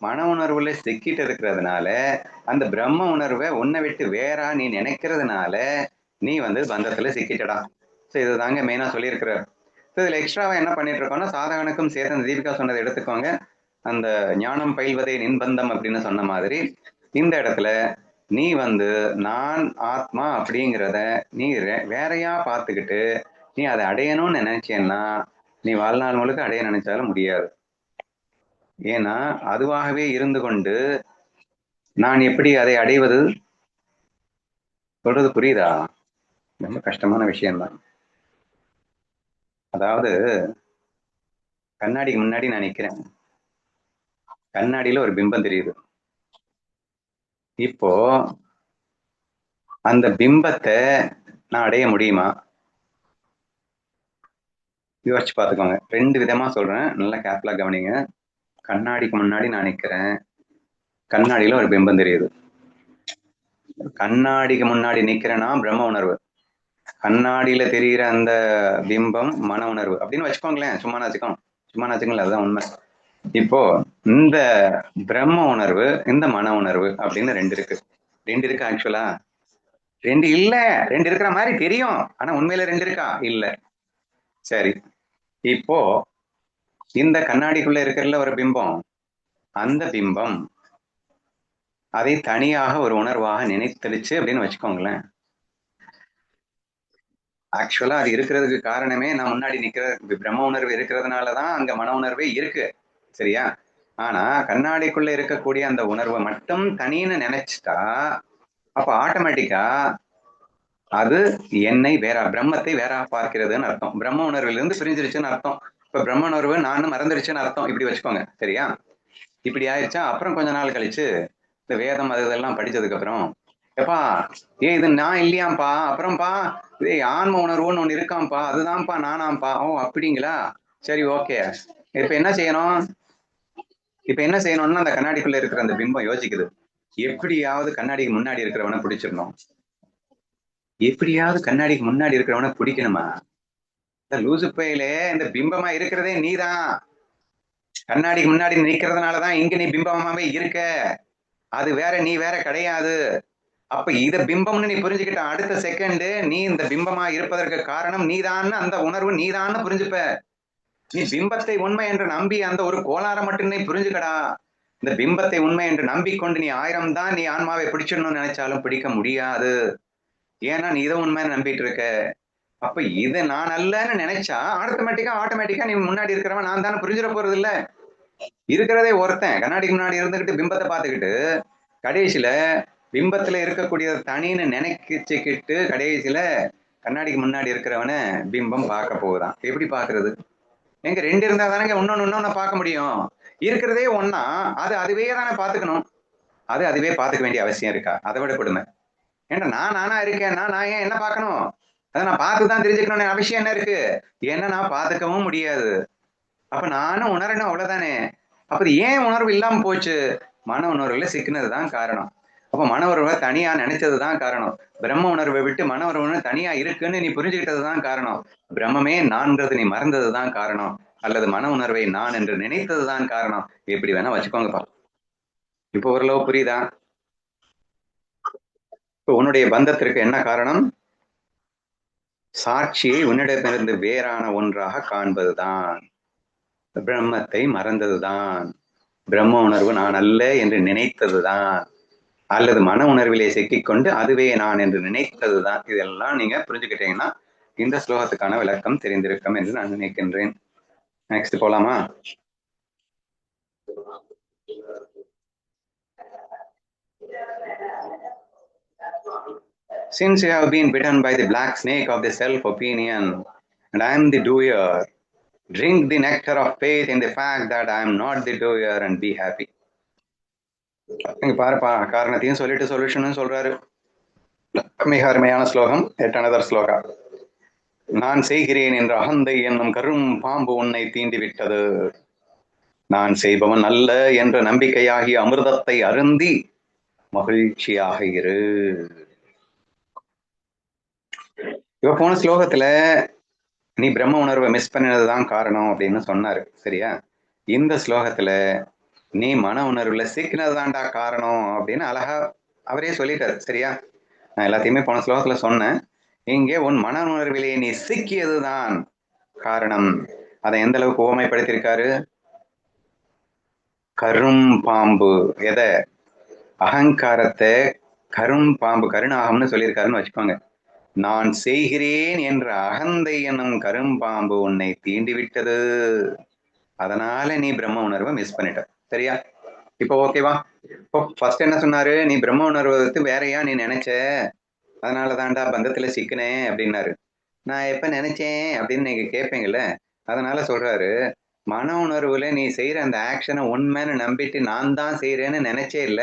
S1: மன உணர்வுல சிக்கிட்டு இருக்கிறதுனால அந்த பிரம்ம உணர்வை உன்னை விட்டு வேறா நீ நினைக்கிறதுனால நீ வந்து பந்தத்துல சிக்கிட்டடா. ஸோ இதுதாங்க மெயினா சொல்லியிருக்கிற. ஸோ இதுல எக்ஸ்ட்ராவா என்ன பண்ணிட்டு இருக்கோம்னா, சாதகனுக்கும் சேர்த்து அந்த தீபிகா சொன்னதை எடுத்துக்கோங்க. அந்த ஞானம் பயில்வதே நின்பந்தம் அப்படின்னு சொன்ன மாதிரி இந்த இடத்துல நீ வந்து நான் ஆத்மா அப்படிங்கிறத நீ வேறையா பார்த்துக்கிட்டு நீ அதை அடையணும்னு நினைச்சேன்னா நீ வாழ்நாள் முழுக்க அடைய நினைச்சாலும் முடியாது. ஏன்னா அதுவாகவே இருந்து கொண்டு நான் எப்படி அதை அடைவது? சொல்றது புரியுதா? ரொம்ப கஷ்டமான விஷயம்தான். அதாவது கண்ணாடிக்கு முன்னாடி நான் நிக்கிறேன், கண்ணாடியில ஒரு பிம்பம் தெரியுது. இப்போ அந்த பிம்பத்தை நான் அடைய முடியுமா? யோசிச்சு பார்த்துக்கோங்க. ரெண்டு விதமா சொல்றேன், நல்லா கேர்ஃபுல்லா கவனிங்க. கண்ணாடிக்கு முன்னாடி நான் நிக்கிறேன், கண்ணாடியில ஒரு பிம்பம் தெரியுது. கண்ணாடிக்கு முன்னாடி நிக்கிறேன்னா பிரம்ம உணர்வு, கண்ணாடியில தெரிகிற அந்த பிம்பம் மன உணர்வு அப்படின்னு வச்சுக்கோங்களேன். சும்மா வச்சுக்கோங்களேன், அதுதான் உண்மை. இப்போ இந்த பிரம்ம உணர்வு, இந்த மன உணர்வு அப்படின்னு ரெண்டு இருக்கு. ஆக்சுவலா ரெண்டு இல்ல, ரெண்டு இருக்கிற மாதிரி தெரியும், ஆனா உண்மையில ரெண்டு இருக்கா? இல்ல. சரி, இப்போ இந்த கண்ணாடிக்குள்ள இருக்கிறதுல ஒரு பிம்பம், அந்த பிம்பம் அதை தனியாக ஒரு உணர்வாக நினைத்தடிச்சு அப்படின்னு வச்சுக்கோங்களேன். ஆக்சுவலா அது இருக்கிறதுக்கு காரணமே நான் முன்னாடி நிக்கிற பிரம்ம உணர்வு இருக்கிறதுனாலதான் அங்க மன உணர்வே இருக்கு, சரியா? ஆனா கண்ணாடிக்குள்ள இருக்கக்கூடிய அந்த உணர்வை மட்டும் தனின்னு நினைச்சிட்டா அப்ப ஆட்டோமேட்டிக்கா அது என்னை வேற பிரம்மத்தை வேற பார்க்கிறதுன்னு அர்த்தம். பிரம்ம உணர்விலிருந்து பிரிஞ்சிருச்சுன்னு அர்த்தம். இப்ப பிரம்ம உணர்வு நானும் மறந்துருச்சுன்னு அர்த்தம். இப்படி வச்சுக்கோங்க, சரியா? இப்படி ஆயிடுச்சா அப்புறம் கொஞ்ச நாள் கழிச்சு இந்த வேதம் அது இதெல்லாம் படிச்சதுக்கு அப்புறம் எப்பா இது நான் இல்லையாம்ப்பா, அப்புறம்ப்பா ஆன்ம உணர்வுன்னு ஒண்ணு இருக்காம்ப்பா, அதுதான்ப்பா நானாம்ப்பா. ஓ அப்படிங்களா, சரி ஓகே. இப்ப என்ன செய்யணும்? இப்ப என்ன செய்யணும்னா அந்த கண்ணாடிக்குள்ள இருக்கிற அந்த பிம்பம் யோசிக்குது, எப்படியாவது கண்ணாடிக்கு முன்னாடி இருக்கிறவனை பிடிச்சிடணும், எப்படியாவது கண்ணாடிக்கு முன்னாடி இருக்கிறவனை பிடிக்கணுமா? இந்த லூசு பையிலே இந்த பிம்பமா இருக்கிறதே நீதான். கண்ணாடிக்கு முன்னாடி நிக்கிறதுனாலதான் இங்க நீ பிம்பமாவே இருக்க, அது வேற நீ வேற கிடையாது. அப்ப இத பிம்பம்னு நீ புரிஞ்சுக்கிட்ட அடுத்த செகண்ட் நீ இந்த பிம்பமா இருப்பதற்கு காரணம் நீதான்னு, அந்த உணர்வு நீதான்னு புரிஞ்சுப்ப. நீ பிம்பத்தை உண்மை என்று நம்பி அந்த ஒரு கோளாரம் மட்டும் நீ புரிஞ்சுக்கடா. இந்த பிம்பத்தை உண்மை என்று நம்பிக்கொண்டு நீ 1000 தான் நீ ஆன்மாவை பிடிச்சிடணும்னு நினைச்சாலும் பிடிக்க முடியாது. ஏன்னா நீ இதை உண்மைன்னு நம்பிட்டு இருக்க. அப்ப இது நான் அல்லன்னு நினைச்சா ஆட்டோமேட்டிக்கா நீ முன்னாடி இருக்கிறவன் நான் தானே புரிஞ்சிட போறது இல்ல. இருக்கிறதே ஒருத்தன் கண்ணாடிக்கு முன்னாடி இருந்துகிட்டு பிம்பத்தை பார்த்துக்கிட்டு கடைசியில பிம்பத்துல இருக்கக்கூடிய தனின்னு நினைச்சுக்கிட்டு கடைசியில கண்ணாடிக்கு முன்னாடி இருக்கிறவன பிம்பம் பார்க்க போகுதான். எப்படி பாக்குறது? எங்க ரெண்டு இருந்தா தானே இன்னொன்னு பார்க்க முடியும். இருக்கிறதே ஒன்னா அது அதுவே தானே பாத்துக்கணும். அதுவே பாத்துக்க வேண்டிய அவசியம் இருக்கா? அதை விட கொடுமை. ஏன்னா நானா இருக்கேன்னா நான் ஏன் என்ன பார்க்கணும்? அதை நான் பார்த்துதான் தெரிஞ்சுக்கணும்னு அவசியம் என்ன இருக்கு? ஏன்னா நான் பார்த்துக்கவும் முடியாது. அப்ப நானும் உணரணும், அவ்வளவுதானே. அப்ப ஏன் உணர்வு இல்லாம போச்சு? மன உணர்வுல சிக்கினதுதான் காரணம். அப்ப மன உணர்வை தனியா நினைச்சதுதான் காரணம். பிரம்ம உணர்வை விட்டு மன உணர்வு தனியா இருக்குன்னு நீ புரிஞ்சுக்கிட்டதுதான் காரணம். பிரம்மமே நான்கிறது நீ மறந்ததுதான் காரணம். அல்லது மன உணர்வை நான் என்று நினைத்ததுதான் காரணம். எப்படி வேணா வச்சுக்கோங்கப்பா. இப்ப ஓரளவு புரியுதா? இப்ப உன்னுடைய பந்தத்திற்கு என்ன காரணம்? சாட்சியை உன்னிடத்திலிருந்து வேறான ஒன்றாக காண்பதுதான். பிரம்மத்தை மறந்ததுதான். பிரம்ம உணர்வு நான் அல்ல என்று நினைத்ததுதான். அல்லது மன உணர்விலே சிக்கிக்கொண்டு அதுவே நான் என்று நினைத்ததுதான். இதெல்லாம் நீங்க புரிஞ்சுக்கிட்டீங்கன்னா இந்த ஸ்லோகத்துக்கான விளக்கம் தெரிந்திருக்கும் என்று நான் நினைக்கின்றேன். நெக்ஸ்ட் போலாமா? Since you have been bitten by the black snake of the self-opinion, and I am the doer, drink the nectar of faith in the fact that I am not the doer and be happy. இங்க பாருப்பா, காரணத்தையும் சொல்லிட்டு சொல்யூஷனும் சொல்றாரு. மிக அருமையான ஸ்லோகம். எட் another shloka. நான் செய்கிறேன் என்ற அகந்தை என்னும் கரும் பாம்பு உன்னை தீண்டி விட்டது. நான் செய்பவன் அல்ல என்ற நம்பிக்கையாகிய அமிர்தத்தை அருந்தி மகிழ்ச்சியாக இரு. இப்ப போன ஸ்லோகத்துல நீ பிரம்ம உணர்வை மிஸ் பண்ணினதுதான் காரணம் அப்படின்னு சொன்னாரு, சரியா? இந்த ஸ்லோகத்துல நீ மன உணர்வுல சிக்கினதுதான்டா காரணம் அப்படின்னு அழகா அவரே சொல்லிட்டாரு, சரியா? நான் எல்லாத்தையுமே போன ஸ்லோகத்துல சொன்னேன். இங்கே உன் மன உணர்விலே நீ சிக்கியதுதான் காரணம். அதை எந்த அளவுக்கு ஓமைப்படுத்தியிருக்காரு? கரும் பாம்பு. எதை? அகங்காரத்தை கரும் பாம்பு, கருணாகம்னு சொல்லியிருக்காருன்னு வச்சுக்கோங்க. நான் செய்கிறேன் என்ற அகந்தை என்னும் கரும்பாம்பு உன்னை தீண்டி விட்டது. அதனால நீ பிரம்ம உணர்வை மிஸ் பண்ணிட்ட, சரியா? இப்போ ஓகேவா? இப்போ ஃபர்ஸ்ட் என்ன சொன்னாரு? நீ பிரம்ம உணர்வை வேறையா நீ நினைச்ச, அதனாலதான்டா பந்தத்துல சிக்கினேன் அப்படின்னாரு. நான் எப்ப நினைச்சேன் அப்படின்னு நீங்க கேட்பீங்கல்ல, அதனால சொல்றாரு, மன உணர்வுல நீ செய்யற அந்த ஆக்ஷனை உண்மைன்னு நம்பிட்டு நான் தான் செய்யறேன்னு நினைச்சே இல்ல,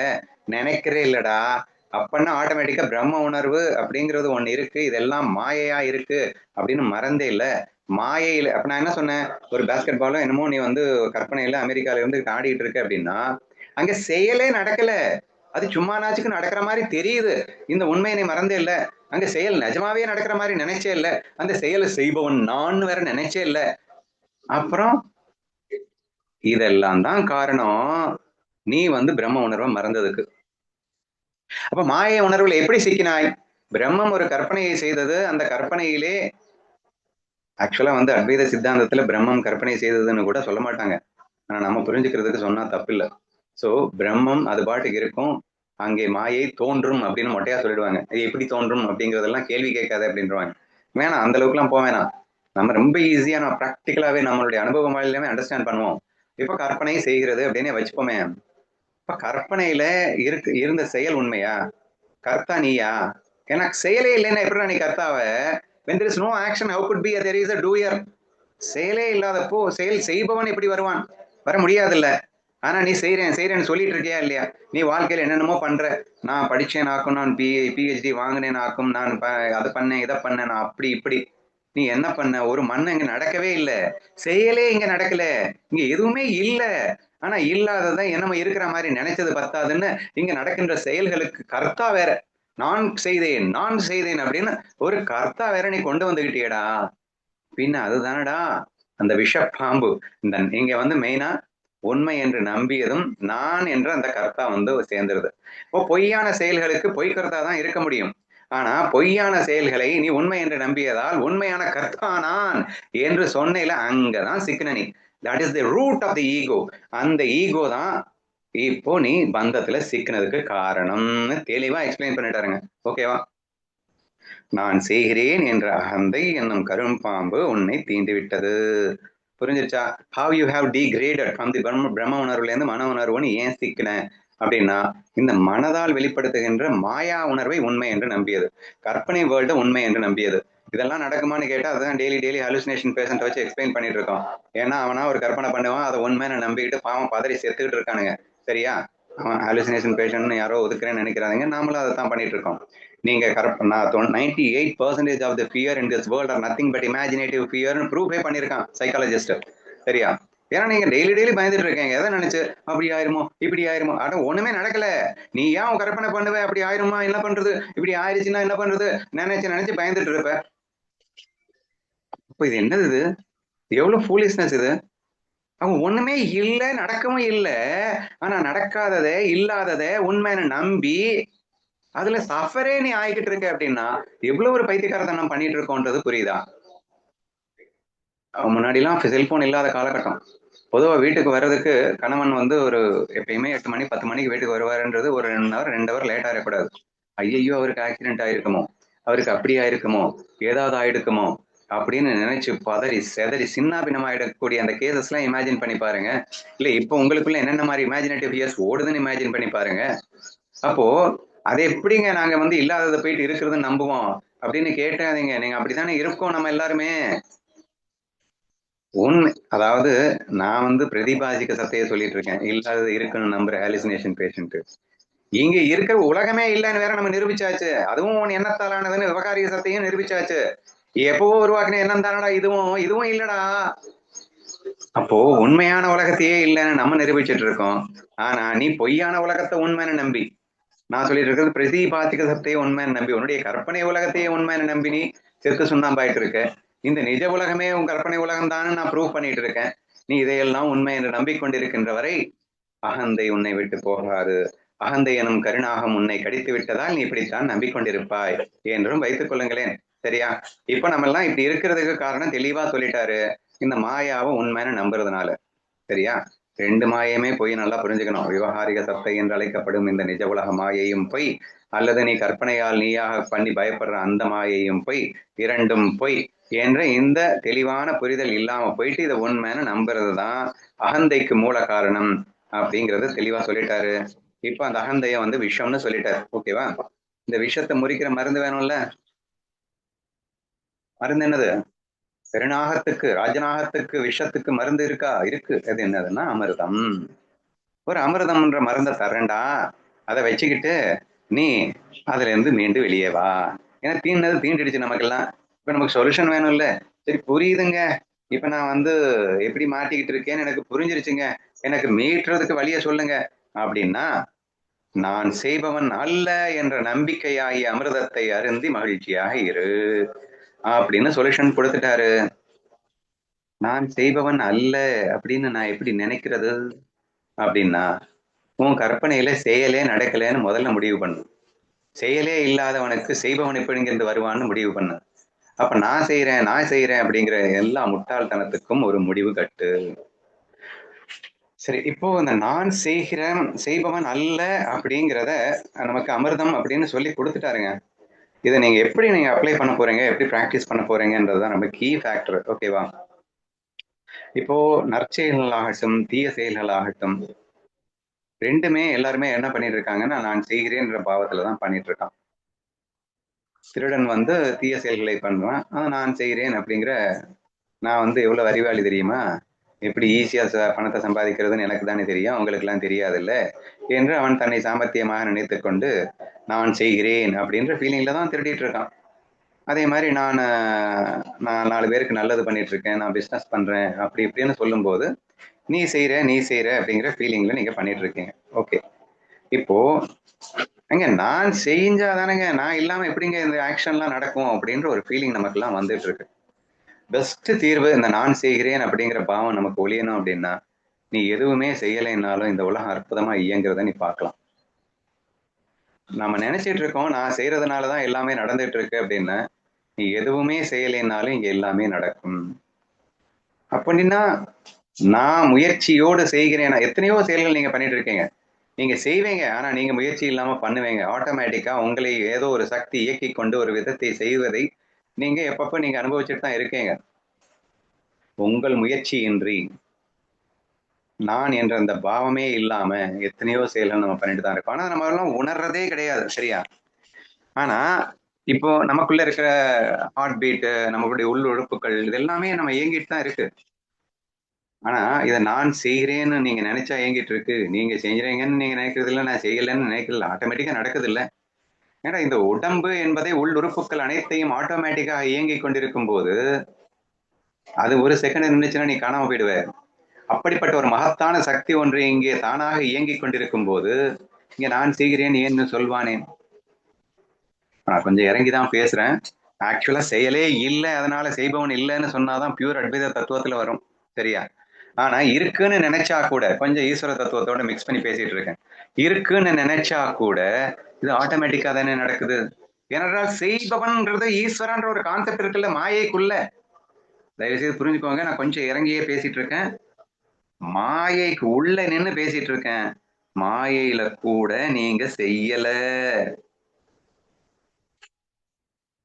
S1: நினைக்கிறே இல்லடா. அப்பன்னா ஆட்டோமேட்டிக்கா பிரம்ம உணர்வு அப்படிங்கிறது ஒண்ணு இருக்கு, இதெல்லாம் மாயையா இருக்கு அப்படின்னு மறந்தே இல்ல. மாயையில அப்ப நான் என்ன சொன்னேன்? ஒரு பேஸ்கெட் பாலும் என்னமோ நீ கற்பனையில அமெரிக்கால இருந்து ஆடிட்டு இருக்க அப்படின்னா அங்க செயலே நடக்கல, அது சும்மா நாச்சுக்கு நடக்கிற மாதிரி தெரியுது. இந்த உண்மையை நீ மறந்தே இல்ல. அங்க செயல் நிஜமாவே நடக்கிற மாதிரி நினைச்சே இல்ல. அந்த செயலை செய்பவன் நான் வேற நினைச்சே இல்ல. அப்புறம் இதெல்லாம் தான் காரணம் நீ பிரம்ம உணர்வை மறந்ததுக்கு. அப்ப மாய உணர்வுல எப்படி சிக்கினாய்? பிரம்மம் ஒரு கற்பனையை செய்தது. அந்த கற்பனையிலே ஆக்சுவலா அத்வைத சித்தாந்தத்துல பிரம்மம் கற்பனை செய்ததுன்னு கூட சொல்ல மாட்டாங்க. ஆனா நம்ம புரிஞ்சுக்கிறதுக்கு சொன்னா தப்பு இல்லை. சோ பிரம்மம் அது பாட்டுக்கு இருக்கும். அங்கே மாயை தோன்றும் அப்படின்னு மொட்டையா சொல்லிடுவாங்க. இது எப்படி தோன்றும் அப்படிங்கறதெல்லாம் கேள்வி கேட்காத அப்படின்றவாங்க. வேணாம், அந்த அளவுக்கு எல்லாம் போக வேணாம். நம்ம ரொம்ப ஈஸியா நம்ம ப்ராக்டிக்கலாவே நம்மளுடைய அனுபவ வாழ்க்கையிலுமே அண்டர்ஸ்டாண்ட் பண்ணுவோம். இப்ப கற்பனை செய்கிறது அப்படின்னு வச்சுப்போமே. இப்ப கற்பனையில இருந்த செயல் உண்மையா? கர்த்தா நீயா? ஏன்னா செயலே இல்லைன்னா எப்படி நீ கர்த்தாவ? when there is no action, how could be there is a doer? செயலே இல்லாதப்போ செயல் செய்பவன் எப்படி வருவான்? வர முடியாதுல்ல. ஆனா நீ செய்யறேன்னு சொல்லிட்டு இருக்கியா இல்லையா? நீ வாழ்க்கையில என்னென்னமோ பண்ற. நான் படிச்சேன் ஆக்கும், நான் PhD வாங்கினேன் ஆக்கும், நான் அதை பண்ணேன் இதை பண்ணேன், நான் அப்படி இப்படி. நீ என்ன பண்ண? ஒரு மண்ணு இங்க நடக்கவே இல்லை, செயலே இங்க நடக்கல, இங்க எதுவுமே இல்லை. ஆனா இல்லாததான் என்னமோ இருக்கிற மாதிரி நினைச்சது பத்தாதுன்னு இங்க நடக்கின்ற செயல்களுக்கு கர்த்தா வேற. நான் செய்தேன் அப்படின்னு ஒரு கர்த்தா வேற நீ கொண்டு வந்துகிட்டியடா. பின்ன அதுதானடா அந்த விஷப்பாம்பு. இந்த இங்க மெயினா உண்மை என்று நம்பியதும் நான் என்ற அந்த கர்த்தா சேர்ந்துருது. பொய்யான செயல்களுக்கு பொய் கர்த்தா தான் இருக்க முடியும். ஆனா பொய்யான செயல்களை நீ உண்மை என்று நம்பியதால் உண்மையான கர்த்தா நான் என்று சொன்னையில அங்கதான் சிக்கன நீ. That is the root of the ego. அந்த ஈகோ தான் இப்போ நீ பந்தத்துல சிக்கினதுக்கு காரணம்னு தெளிவா எக்ஸ்பிளைன் பண்ணிட்டாருங்க. ஓகேவா? நான் செய்கிறேன் என்ற அகந்தை என்னும் கரும்பாம்பு உன்னை தீண்டு விட்டது. புரிஞ்சிருச்சா? How you have degraded from the Brahma உணர்வுல இருந்து மன உணர்வுன்னு ஏன் சிக்கின அப்படின்னா, இந்த மனதால் வெளிப்படுத்துகின்ற மாயா உணர்வை உண்மை என்று நம்பியது, கற்பனை வேர்ல்டு உண்மை என்று நம்பியது. இதெல்லாம் நடக்குமான்னு கேட்டா அதுதான் டெய்லி ஹாலுசினேஷன் பேஷண்ட் வச்சு எக்ஸ்பிளைன் பண்ணிட்டு இருக்கோம். ஏன்னா அவனா ஒரு கற்பனை பண்ணுவான், அதை உண்மைன்னு நம்பிக்கிட்டு பாவம் பதறி செத்துக்கிட்டு இருக்கானுங்க. சரியா? அவன் ஹாலுசினேஷன் பேஷண்ட் யாரோ ஒதுக்குறேன்னு நினைக்கிறாங்க. நாமளும் அதை தான் பண்ணிட்டு இருக்கோம். நீங்க 98% of the fear in this world are nothing but imaginative ஃபியர்னு ப்ரூஃபே பண்ணியிருக்கான் சைக்காலஜிஸ்ட். சரியா? ஏன்னா நீங்க டெய்லி பயந்துட்டு இருக்கீங்க. எதை நினைச்சு அப்படி ஆயிருமோ இப்படி ஆயிருமோ. அட ஒண்ணுமே நடக்கல. நீ ஏன் கற்பனை பண்ணுவ? அப்படி ஆயிருமா என்ன பண்றது, இப்படி ஆயிடுச்சுன்னா என்ன பண்றது நினைச்சு பயந்துட்டு இருப்ப. அப்ப இது என்னது? இது எவ்வளவு ஃபூலிஷ்னஸ் இது. அவங்க ஒண்ணுமே இல்லை, நடக்கவும் இல்லை. ஆனா நடக்காததை இல்லாததை உண்மைன்னு நம்பி அதுல சஃபரே நீ ஆகிக்கிட்டு இருக்க அப்படின்னா எவ்வளவு ஒரு பைத்தியக்காரத்தனம் பண்ணிட்டு இருக்கோன்றது புரியுதா? முன்னாடி எல்லாம் செல்போன் இல்லாத காலகட்டம். பொதுவா வீட்டுக்கு வர்றதுக்கு கணவன் ஒரு எப்பயுமே 8 மணி 10 மணிக்கு வீட்டுக்கு வருவாருன்றது ஒரு 2 ஹவர் லேட் ஆகிடக்கூடாது. ஐயோ அவருக்கு ஆக்சிடென்ட் ஆயிருக்குமோ, அவருக்கு அப்படி ஆயிருக்குமோ, ஏதாவது ஆயிடுக்குமோ அப்படின்னு நினைச்சு பதறி செதறி சின்ன பின்னமா ஆயிடக்கூடிய அந்த கேசஸ் எல்லாம் இமேஜின் பண்ணி பாருங்க. இல்ல இப்ப உங்களுக்குள்ள என்னென்ன மாதிரி இமேஜினேட்டிவ் இயர்ஸ் ஓடுதுன்னு இமேஜின் பண்ணி பாருங்க. அப்போ அது எப்படிங்க நாங்க இல்லாததை போயிட்டு இருக்கிறதுன்னு நம்புவோம் அப்படின்னு கேட்டாதீங்க. நீங்க அப்படித்தானே இருக்கோம் நம்ம எல்லாருமே. உண்மை அதாவது நான் பிரதிபாதிக்க சத்தையை சொல்லிட்டு இருக்கேன். இல்லாதது இருக்குன்னு நம்புற ஹாலுசினேஷன் பேஷண்ட். இங்க இருக்கிற உலகமே இல்லைன்னு வேற நம்ம நிரூபிச்சாச்சு. அதுவும் எண்ணத்தாலானதுன்னு விவகாரிய சத்தையும் நிரூபிச்சாச்சு. எப்பவோ உருவாக்குன எண்ணம் தானடா இதுவும் இல்லடா. அப்போ உண்மையான உலகத்தையே இல்லைன்னு நம்ம நிரூபிச்சுட்டு இருக்கோம். ஆனா நீ பொய்யான உலகத்தை உண்மைன்னு நம்பி, நான் சொல்லிட்டு இருக்கிறது பிரதிபாதிக்க சத்தையே உண்மைன்னு நம்பி, உன்னுடைய கற்பனை உலகத்தையே உண்மைன்னு நம்பி நீ செத்து சுண்ணாம்பாயிட்டு இருக்க. இந்த நிஜ உலகமே உன் கற்பனை உலகம் தானே நான் ப்ரூவ் பண்ணிட்டு இருக்கேன். நீ இதையெல்லாம் உண்மை என்று நம்பிக்கொண்டிருக்கின்ற வரை அகந்தை உன்னை விட்டு போகாது. அகந்தை எனும் கருணாகம் உன்னை கடித்து விட்டதால் நீ இப்படித்தான் நம்பிக்கொண்டிருப்பாய் என்றும் வைத்துக் கொள்ளுங்களேன். சரியா? இப்ப நம்ம எல்லாம் இப்படி இருக்கிறதுக்கு காரணம் தெளிவா சொல்லிட்டாரு. இந்த மாயாவை உண்மைன்னு நம்புறதுனால. சரியா? 2 மாயமே பொய், நல்லா புரிஞ்சுக்கணும். விவகாரிக சத்தை என்று அழைக்கப்படும் இந்த நிஜ உலக மாயையும் பொய், அல்லது நீ கற்பனையால் நீயாக பண்ணி பயப்படுற அந்த மாயையும் பொய். 2ம் பொய் என்ற இந்த தெளிவான புரிதல் இல்லாம போயிட்டு இதை உண்மைன்னு நம்புறதுதான் அகந்தைக்கு மூல காரணம் அப்படிங்கறது தெளிவா சொல்லிட்டாரு. இப்ப அந்த அகந்தைய விஷம்னு சொல்லிட்டாரு. ஓகேவா? இந்த விஷத்தை முறிக்கிற மருந்து வேணும்ல. மருந்து என்னது? பெருநாகத்துக்கு ராஜநாகத்துக்கு விஷத்துக்கு மருந்து இருக்கா? இருக்கு. அது என்னதுன்னா அமிர்தம். ஒரு அமிர்தம்ன்ற மருந்தை தர்றேன்டா, அதை வச்சுக்கிட்டு நீ அதுல இருந்து மீண்டு வெளியே வா. ஏன்னா தீண்டிடுச்சு நமக்கெல்லாம். இப்ப நமக்கு சொல்யூஷன் வேணும் இல்ல. சரி புரியுதுங்க, இப்ப நான் எப்படி மாட்டிக்கிட்டு இருக்கேன்னு எனக்கு புரிஞ்சிருச்சுங்க, எனக்கு மீட்டுறதுக்கு வழிய சொல்லுங்க அப்படின்னா, நான் செய்பவன் அல்ல என்ற நம்பிக்கையாகிய அமிர்தத்தை அருந்தி மகிழ்ச்சியாக இரு அப்படின்னு சொல்யூஷன் கொடுத்துட்டாரு. நான் செய்பவன் அல்ல அப்படின்னு நான் எப்படி நினைக்கிறது அப்படின்னா, உன் கற்பனையில செயலே நடக்கலன்னு முதல்ல முடிவு பண்ணு. செயலே இல்லாதவனுக்கு செய்பவன் எப்படிங்கிறது வருவான்னு முடிவு பண்ணு. அப்ப நான் செய்யறேன் அப்படிங்கிற எல்லா முட்டாள்தனத்துக்கும் ஒரு முடிவு கட்டு. சரி, இப்போ இந்த நான் செய்கிறேன் செய்பவன் அல்ல அப்படிங்கிறத நமக்கு அமிர்தம் அப்படின்னு சொல்லி கொடுத்துட்டாருங்க. இதை நீங்க எப்படி நீங்க அப்ளை பண்ண போறீங்க, எப்படி பிராக்டிஸ் பண்ண போறீங்கன்றதுதான் நம்ம கீ ஃபேக்டர். ஓகேவா? இப்போ நற்செயல்களாகட்டும் தீய செயல்களாகட்டும் ரெண்டுமே எல்லாருமே என்ன பண்ணிட்டு இருக்காங்கன்னா நான் செய்கிறேன்ற பாவத்துல தான் பண்ணிட்டு இருக்கான். திருடன் வந்து தீய செயல்களை பண்றான், நான் செய்கிறேன் அப்படிங்கிற நான் வந்து எவ்வளவு அறிவாளி தெரியுமா, எப்படி ஈஸியா பணத்தை சம்பாதிக்கிறதுன்னு எனக்கு தானே தெரியும், உங்களுக்கு எல்லாம் தெரியாது இல்ல என்று அவன் தன்னை சாமர்த்தியமாக நினைத்துக் கொண்டு நான் செய்கிறேன் அப்படின்ற ஃபீலிங்ல தான் திருடிட்டு இருக்கான். அதே மாதிரி நான் 4 பேருக்கு நல்லது பண்ணிட்டு இருக்கேன், நான் பிசினஸ் பண்றேன் அப்படி இப்படின்னு சொல்லும் போது நீ செய்யற அப்படிங்கிற ஃபீலிங்ல நீங்க பண்ணிட்டு இருக்கீங்க. ஓகே, இப்போ அங்க நான் செஞ்சாதானங்க, நான் இல்லாம எப்படிங்க இந்த ஆக்ஷன்லாம் நடக்கும் அப்படின்ற ஒரு ஃபீலிங் நமக்கு எல்லாம் வந்துட்டு இருக்கு. பெஸ்ட் தீர்வு இந்த நான் செய்கிறேன் அப்படிங்கிற பாவம் நமக்கு ஒழியணும் அப்படின்னா நீ எதுவுமே செய்யலைன்னாலும் இந்த உலகம் அற்புதமா இயங்குறத நீ பார்க்கலாம். நம்ம நினைச்சிட்டு இருக்கோம் நான் செய்யறதுனாலதான் எல்லாமே நடந்துட்டு இருக்கு அப்படின்னு. நீ எதுவுமே செய்யலைன்னாலும் இங்க எல்லாமே நடக்கும். அப்படின்னா நான் முயற்சியோடு செய்கிறேன். எத்தனையோ செயல்கள் நீங்க பண்ணிட்டு இருக்கீங்க, நீங்க செய்வீங்க, ஆனா நீங்க முயற்சி இல்லாம பண்ணுவீங்க. ஆட்டோமேட்டிக்கா உங்களை ஏதோ ஒரு சக்தி இயக்கி கொண்டு ஒரு விதத்தை செய்வதை நீங்க எப்பப்ப நீங்க அனுபவிச்சுட்டு தான் இருக்கீங்க. உங்கள் முயற்சியின்றி நான் என்ற அந்த பாவமே இல்லாம எத்தனையோ செயல்கள் நம்ம பண்ணிட்டு தான் இருக்கோம். ஆனா நம்ம எல்லாம் உணர்றதே கிடையாது. சரியா? ஆனா இப்போ நமக்குள்ள இருக்கிற ஹார்ட் பீட், நம்மளுடைய உள் உறுப்புகள் இது எல்லாமே நம்ம இயங்கிட்டு தான் இருக்கு. ஆனா இதை நான் செய்கிறேன்னு நீங்க நினைச்சா இயங்கிட்டு இருக்கு. நீங்க செய்யறீங்கன்னு நீங்க நினைக்கிறது இல்லை, நான் செய்யலன்னு நினைக்கல, ஆட்டோமேட்டிக்கா நடக்குது இல்ல. ஏன்னா இந்த உடம்பு என்பதை உள் உறுப்புகள் அனைத்தையும் ஆட்டோமேட்டிக்கா இயங்கி கொண்டிருக்கும் போது அது ஒரு செகண்ட் நின்றுச்சுன்னா நீ காணாம போயிடுவ. அப்படிப்பட்ட ஒரு மகத்தான சக்தி ஒன்று இங்கே தானாக இயங்கிக் கொண்டிருக்கும் போது இங்க நான் செய்கிறேன் ஏன்னு சொல்வானேன். நான் கொஞ்சம் இறங்கிதான் பேசுறேன். ஆக்சுவலா செயலே இல்லை, அதனால செய்பவன் இல்லைன்னு சொன்னாதான் பியூர் அத்வைத தத்துவத்துல வரும். சரியா? ஆனா இருக்குன்னு நினைச்சா கூட, கொஞ்சம் ஈஸ்வர தத்துவத்தோட மிக்ஸ் பண்ணி பேசிட்டு இருக்கேன், இருக்குன்னு நினைச்சா கூட இது ஆட்டோமேட்டிக்கா தானே நடக்குது. ஏனென்றால் செய்பவன்ன்றது ஈஸ்வரன்ற ஒரு கான்செப்ட் இருக்குல்ல மாயைக்குள்ள. தயவுசெய்து புரிஞ்சுக்கோங்க, நான் கொஞ்சம் இறங்கியே பேசிட்டு இருக்கேன், மாயைக்கு உள்ள நின்னு பேசிட்டு இருக்கேன். மாயையில கூட நீங்க செய்யல,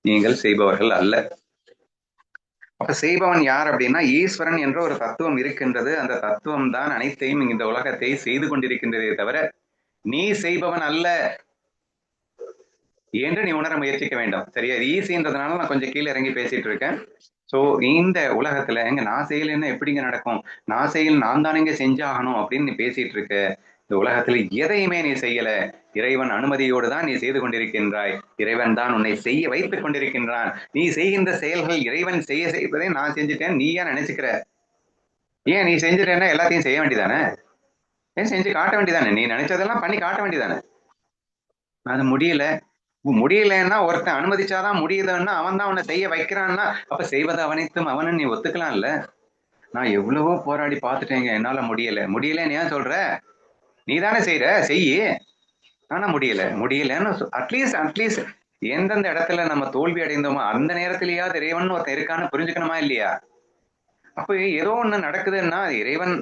S1: நீங்கள் செய்பவர்கள் அல்ல. அப்ப செய்பவன் யார் அப்படின்னா ஈஸ்வரன் என்ற ஒரு தத்துவம் இருக்கின்றது. அந்த தத்துவம் தான் அனைத்தையும் இந்த உலகத்தை செய்து கொண்டிருக்கின்றதே தவிர நீ செய்பவன் அல்ல என்று நீ உணர முயற்சிக்க வேண்டும். சரியா? ஈஸின்றதுனால நான் கொஞ்சம் கீழே இறங்கி பேசிட்டு இருக்கேன். சோ இந்த உலகத்துல எங்க நான் செய்யலைன்னா எப்படிங்க நடக்கும், நான் செய்யல நான் தானேங்க செஞ்சாகணும் அப்படின்னு நீ பேசிட்டு இருக்க. இந்த உலகத்துல எதையுமே நீ செய்யல, இறைவன் அனுமதியோடு தான் நீ செய்து கொண்டிருக்கின்றாய். இறைவன் தான் உன்னை செய்ய வைத்துக் கொண்டிருக்கின்றான். நீ செய்கின்ற செயல்கள் இறைவன் செய்வதை நான் செஞ்சுட்டேன் நீ ஏன் நினைச்சுக்கிற? ஏன் நீ செஞ்சுட்டேன்னா எல்லாத்தையும் செய்ய வேண்டியதானே? ஏன் செஞ்சு காட்ட வேண்டியதானே? நீ நினைச்சதெல்லாம் பண்ணி காட்ட வேண்டியதானே? அது முடியல. முடியலன்னா ஒருத்தன் அனுமதிச்சாதான் முடியுதுன்னா அவன் தான் அவனை செய்ய வைக்கிறான்னா அப்ப செய்வது அவனைத்தும் அவனு நீ ஒத்துக்கலாம்ல. நான் எவ்வளவோ போராடி பார்த்துட்டேங்க, என்னால முடியலன்னு ஏன் சொல்ற? நீ தானே செய்யற, செய்யி. ஆனா முடியலன்னு அட்லீஸ்ட் எந்தெந்த இடத்துல நம்ம தோல்வி அடைந்தோமோ அந்த நேரத்திலேயாவது இறைவன் ஒருத்தன் இருக்கான்னு புரிஞ்சுக்கணுமா இல்லையா? அப்ப ஏதோ ஒண்ணு நடக்குதுன்னா இறைவன்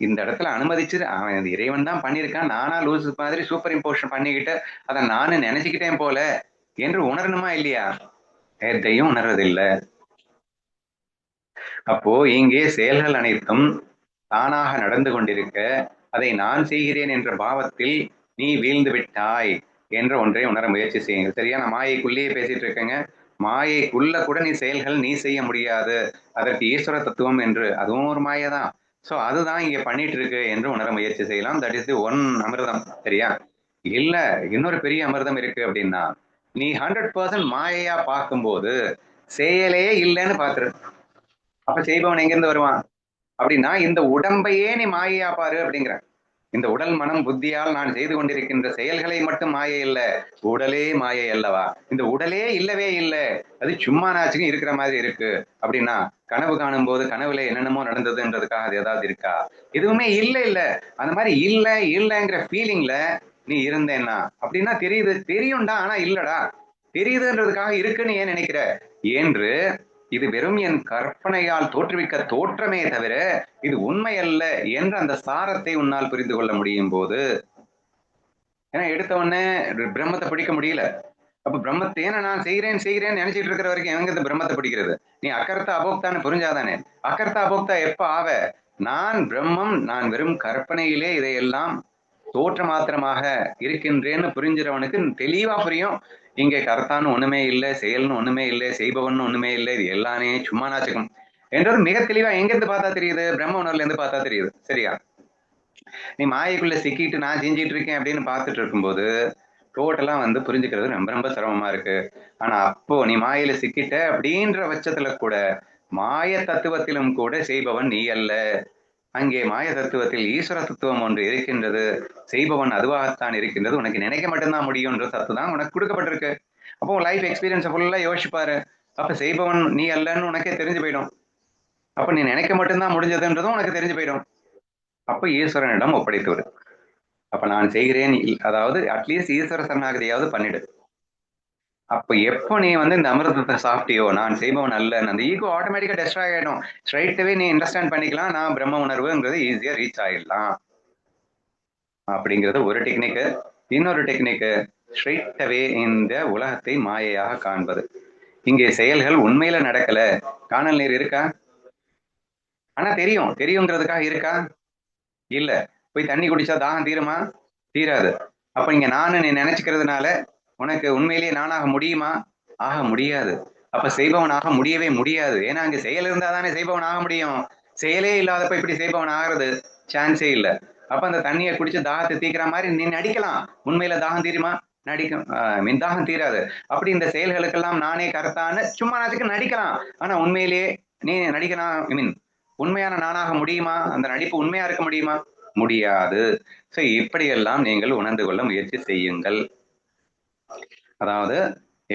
S1: இந்த இடத்துல அனுமதிச்சு அவன் இறைவன் தான் பண்ணியிருக்கான், நானா லூஸ் மாதிரி சூப்பர் இம்போஷன் பண்ணிக்கிட்டு அதை நானும் நினைச்சுக்கிட்டேன் போல என்று உணரணுமா இல்லையா? எதையும் உணர்வதில்லை. அப்போ இங்கே செயல்கள் அனைத்தும் தானாக நடந்து கொண்டிருக்க அதை நான் செய்கிறேன் என்ற பாவத்தில் நீ வீழ்ந்து விட்டாய் என்ற ஒன்றை உணர முயற்சி செய்யுங்கள். சரியா? நான் மாயைக்குள்ளேயே பேசிட்டு இருக்கேங்க. மாயைக்குள்ள கூட நீ செயல்கள் நீ செய்ய முடியாது, அதற்கு ஈஸ்வர தத்துவம் என்று அதுவும் ஒரு மாயைதான். சோ அதுதான் இங்க பண்ணிட்டு இருக்கு என்று உணர முயற்சி செய்யலாம். தட் இஸ் தி ஒன் அமிர்தம். சரியா? இல்ல இன்னொரு பெரிய அமிர்தம் இருக்கு அப்படின்னா நீ 100% மாயையா பார்க்கும்போது செயலே இல்லைன்னு பாத்துரு. அப்ப செய்பவன் எங்கிருந்து வருவான் அப்படின்னா இந்த உடம்பையே நீ மாயையா பாரு அப்படிங்கிற. இந்த உடல் மனம் புத்தியால் நான் செய்து கொண்டிருக்கின்ற செயல்களை மட்டும் மாயை இல்லை, உடலே மாயை அல்லவா? இந்த உடலே இல்லவே இல்லை, அது சும்மா நாச்சுக்கும் இருக்கிற மாதிரி இருக்கு அப்படின்னா கனவு காணும் போது கனவுல என்னென்னமோ நடந்ததுன்றதுக்காக அது ஏதாவது இருக்கா? எதுவுமே இல்லை. அந்த மாதிரி இல்லைங்கிற ஃபீலிங்ல நீ இருந்தேன்னா அப்படின்னா தெரியுதுண்டா, ஆனா இல்லடா, தெரியுதுன்றதுக்காக இருக்குன்னு ஏன் நினைக்கிற என்று இது வெறும் என் கற்பனையால் தோற்றுவிக்க தோற்றமே தவிர இது உண்மை அல்ல என்ற அந்த சாரத்தை உன்னால் புரிந்து கொள்ள முடியும் போது, ஏன்னா எடுத்த உடனே பிரம்மத்தை பிடிக்க முடியல. அப்ப பிரம்மத்தை ஏன்னா நான் செய்கிறேன்னு நினைச்சிட்டு இருக்கிற வரைக்கும் எங்க இந்த பிரம்மத்தை பிடிக்கிறது? நீ அகர்த்தா அபோக்தான்னு புரிஞ்சாதானே. அகர்த்தா அபோக்தா எப்ப ஆவ? நான் பிரம்மம், நான் வெறும் கற்பனையிலே இதையெல்லாம் தோற்ற மாத்திரமாக இருக்கின்றேன்னு புரிஞ்சிறவனுக்கு தெளிவா புரியும். இங்கே கர்த்தான்னு ஒண்ணுமே இல்லை, செயல்னு ஒண்ணுமே இல்லை, செய்பவன் ஒண்ணுமே இல்லை, இது எல்லாமே சும்மா நாச்சுக்கும் என்றது மிக தெளிவா எங்க இருந்து பார்த்தா தெரியுது? பிரம்ம உணர்வுல இருந்து பார்த்தா தெரியுது. சரியா? நீ மாயைக்குள்ள சிக்கிட்டு நான் செஞ்சிட்டு இருக்கேன் அப்படின்னு பார்த்துட்டு இருக்கும்போது டோட்டலா புரிஞ்சுக்கிறது ரொம்ப ரொம்ப சிரமமா இருக்கு. ஆனா அப்போ நீ மாயில சிக்கிட்ட அப்படின்ற பட்சத்துல கூட மாய தத்துவத்திலும் கூட செய்பவன் நீ அல்ல. அங்கே மாய தத்துவத்தில் ஈஸ்வர தத்துவம் ஒன்று இருக்கின்றது. செய்பவன் அதுவாகத்தான் இருக்கின்றது. உனக்கு நினைக்க மட்டும்தான் முடியும்ன்ற சத்து தான் உனக்கு கொடுக்கப்பட்டிருக்கு. அப்போ லைஃப் எக்ஸ்பீரியன்ஸை ஃபுல்லா யோசிச்சுப்பாரு. அப்ப செய்பவன் நீ அல்லன்னு உனக்கே தெரிஞ்சு போயிடும். அப்ப நீ நினைக்க மட்டும்தான் முடிஞ்சதுன்றதும் உனக்கு தெரிஞ்சு போயிடும். அப்ப ஈஸ்வரனிடம் ஒப்படைத்து விடு. அப்ப நான் செய்கிறேன், அதாவது அட்லீஸ்ட் ஈஸ்வர சரணாகதியாவது பண்ணிடு. அப்ப எப்போ நீ இந்த அமிர்தத்தை சாப்பிட்டியோ, நான் செய்பவன் அல்ல, அந்த ஈகோ ஆட்டோமேட்டிக்கா டெஸ்ட்ராய் ஆயிடும். ஸ்ட்ரைட்டாவே நீ அண்டர்ஸ்டாண்ட் பண்ணிக்கலாம், நான் பிரம்ம உணர்வுங்கிறது ஈஸியா ரீச் ஆயிடலாம் அப்படிங்கிறது ஒரு டெக்னிக்கு. இன்னொரு டெக்னிக்கு, ஸ்ட்ரைட்டாவே இந்த உலகத்தை மாயையாக காண்பது. இங்கே செயல்கள் உண்மையில நடக்கல. காணல் நீர் இருக்கா? ஆனா தெரியுங்கிறதுக்காக இருக்கா? இல்ல. போய் தண்ணி குடிச்சா தாகம் தீருமா? தீராது. அப்ப இங்க நானு நீ நினைச்சுக்கிறதுனால உனக்கு உண்மையிலேயே நானாக முடியுமா? ஆக முடியாது. அப்ப செய்பவன் ஆக முடியவே முடியாது. ஏன்னா அங்க செயல் இருந்தா தானே செய்பவன் ஆக முடியும். செயலே இல்லாதப்ப இப்படி செய்பவன் ஆகிறது சான்ஸே இல்ல. அப்ப அந்த தண்ணியை குடிச்சு தாகத்தை தீக்கிற மாதிரி நீ நடிக்கலாம். உண்மையில தாகம் தீருமா? நடிக்கும். தாகம் தீராது. அப்படி இந்த செயல்களுக்கெல்லாம் நானே கருத்தான்னு சும்மா நாச்சுக்கு நடிக்கலாம். ஆனா உண்மையிலேயே நீ நடிக்கலாம். உண்மையான நானாக முடியுமா? அந்த நடிப்பு உண்மையா இருக்க முடியுமா? முடியாது. சோ இப்படியெல்லாம் நீங்கள் உணர்ந்து கொள்ள முயற்சி செய்யுங்கள். அதாவது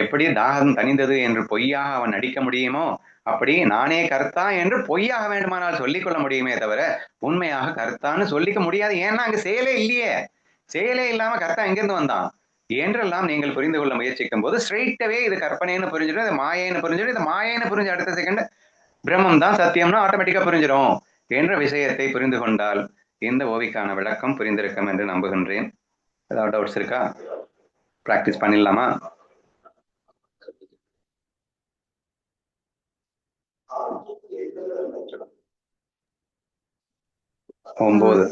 S1: எப்படி தாகம் தணிந்தது என்று பொய்யாக அவன் நடிக்க முடியுமோ, அப்படி நானே கர்த்தா என்று பொய்யாக வேண்டுமானால் சொல்லிக்கொள்ள முடியுமே தவிர உண்மையாக கர்த்தான்னு சொல்லிக்க முடியாது. ஏன்னா அங்க செயலே இல்லையே. செயலே இல்லாம கர்த்தா எங்கிருந்து வந்தான் என்றெல்லாம் நீங்கள் புரிந்து கொள்ள முயற்சிக்கும் போது ஸ்ட்ரெயிட்டவே இது கற்பனைன்னு புரிஞ்சிடும், இது மாயைன்னு புரிஞ்சிடும். இது மாயைன்னு புரிஞ்ச அடுத்த செகண்ட் பிரம்மம் தான் சத்தியம்னா ஆட்டோமேட்டிக்கா புரிஞ்சிடும் என்ற விஷயத்தை புரிந்து கொண்டால் இந்த ஓவிக்கான விளக்கம் புரிந்திருக்கும் என்று நம்புகின்றேன். ஏதாவது டவுட்ஸ் இருக்கா? பிராக்டிஸ் பண்ணிடலாமா? ஒன்பது.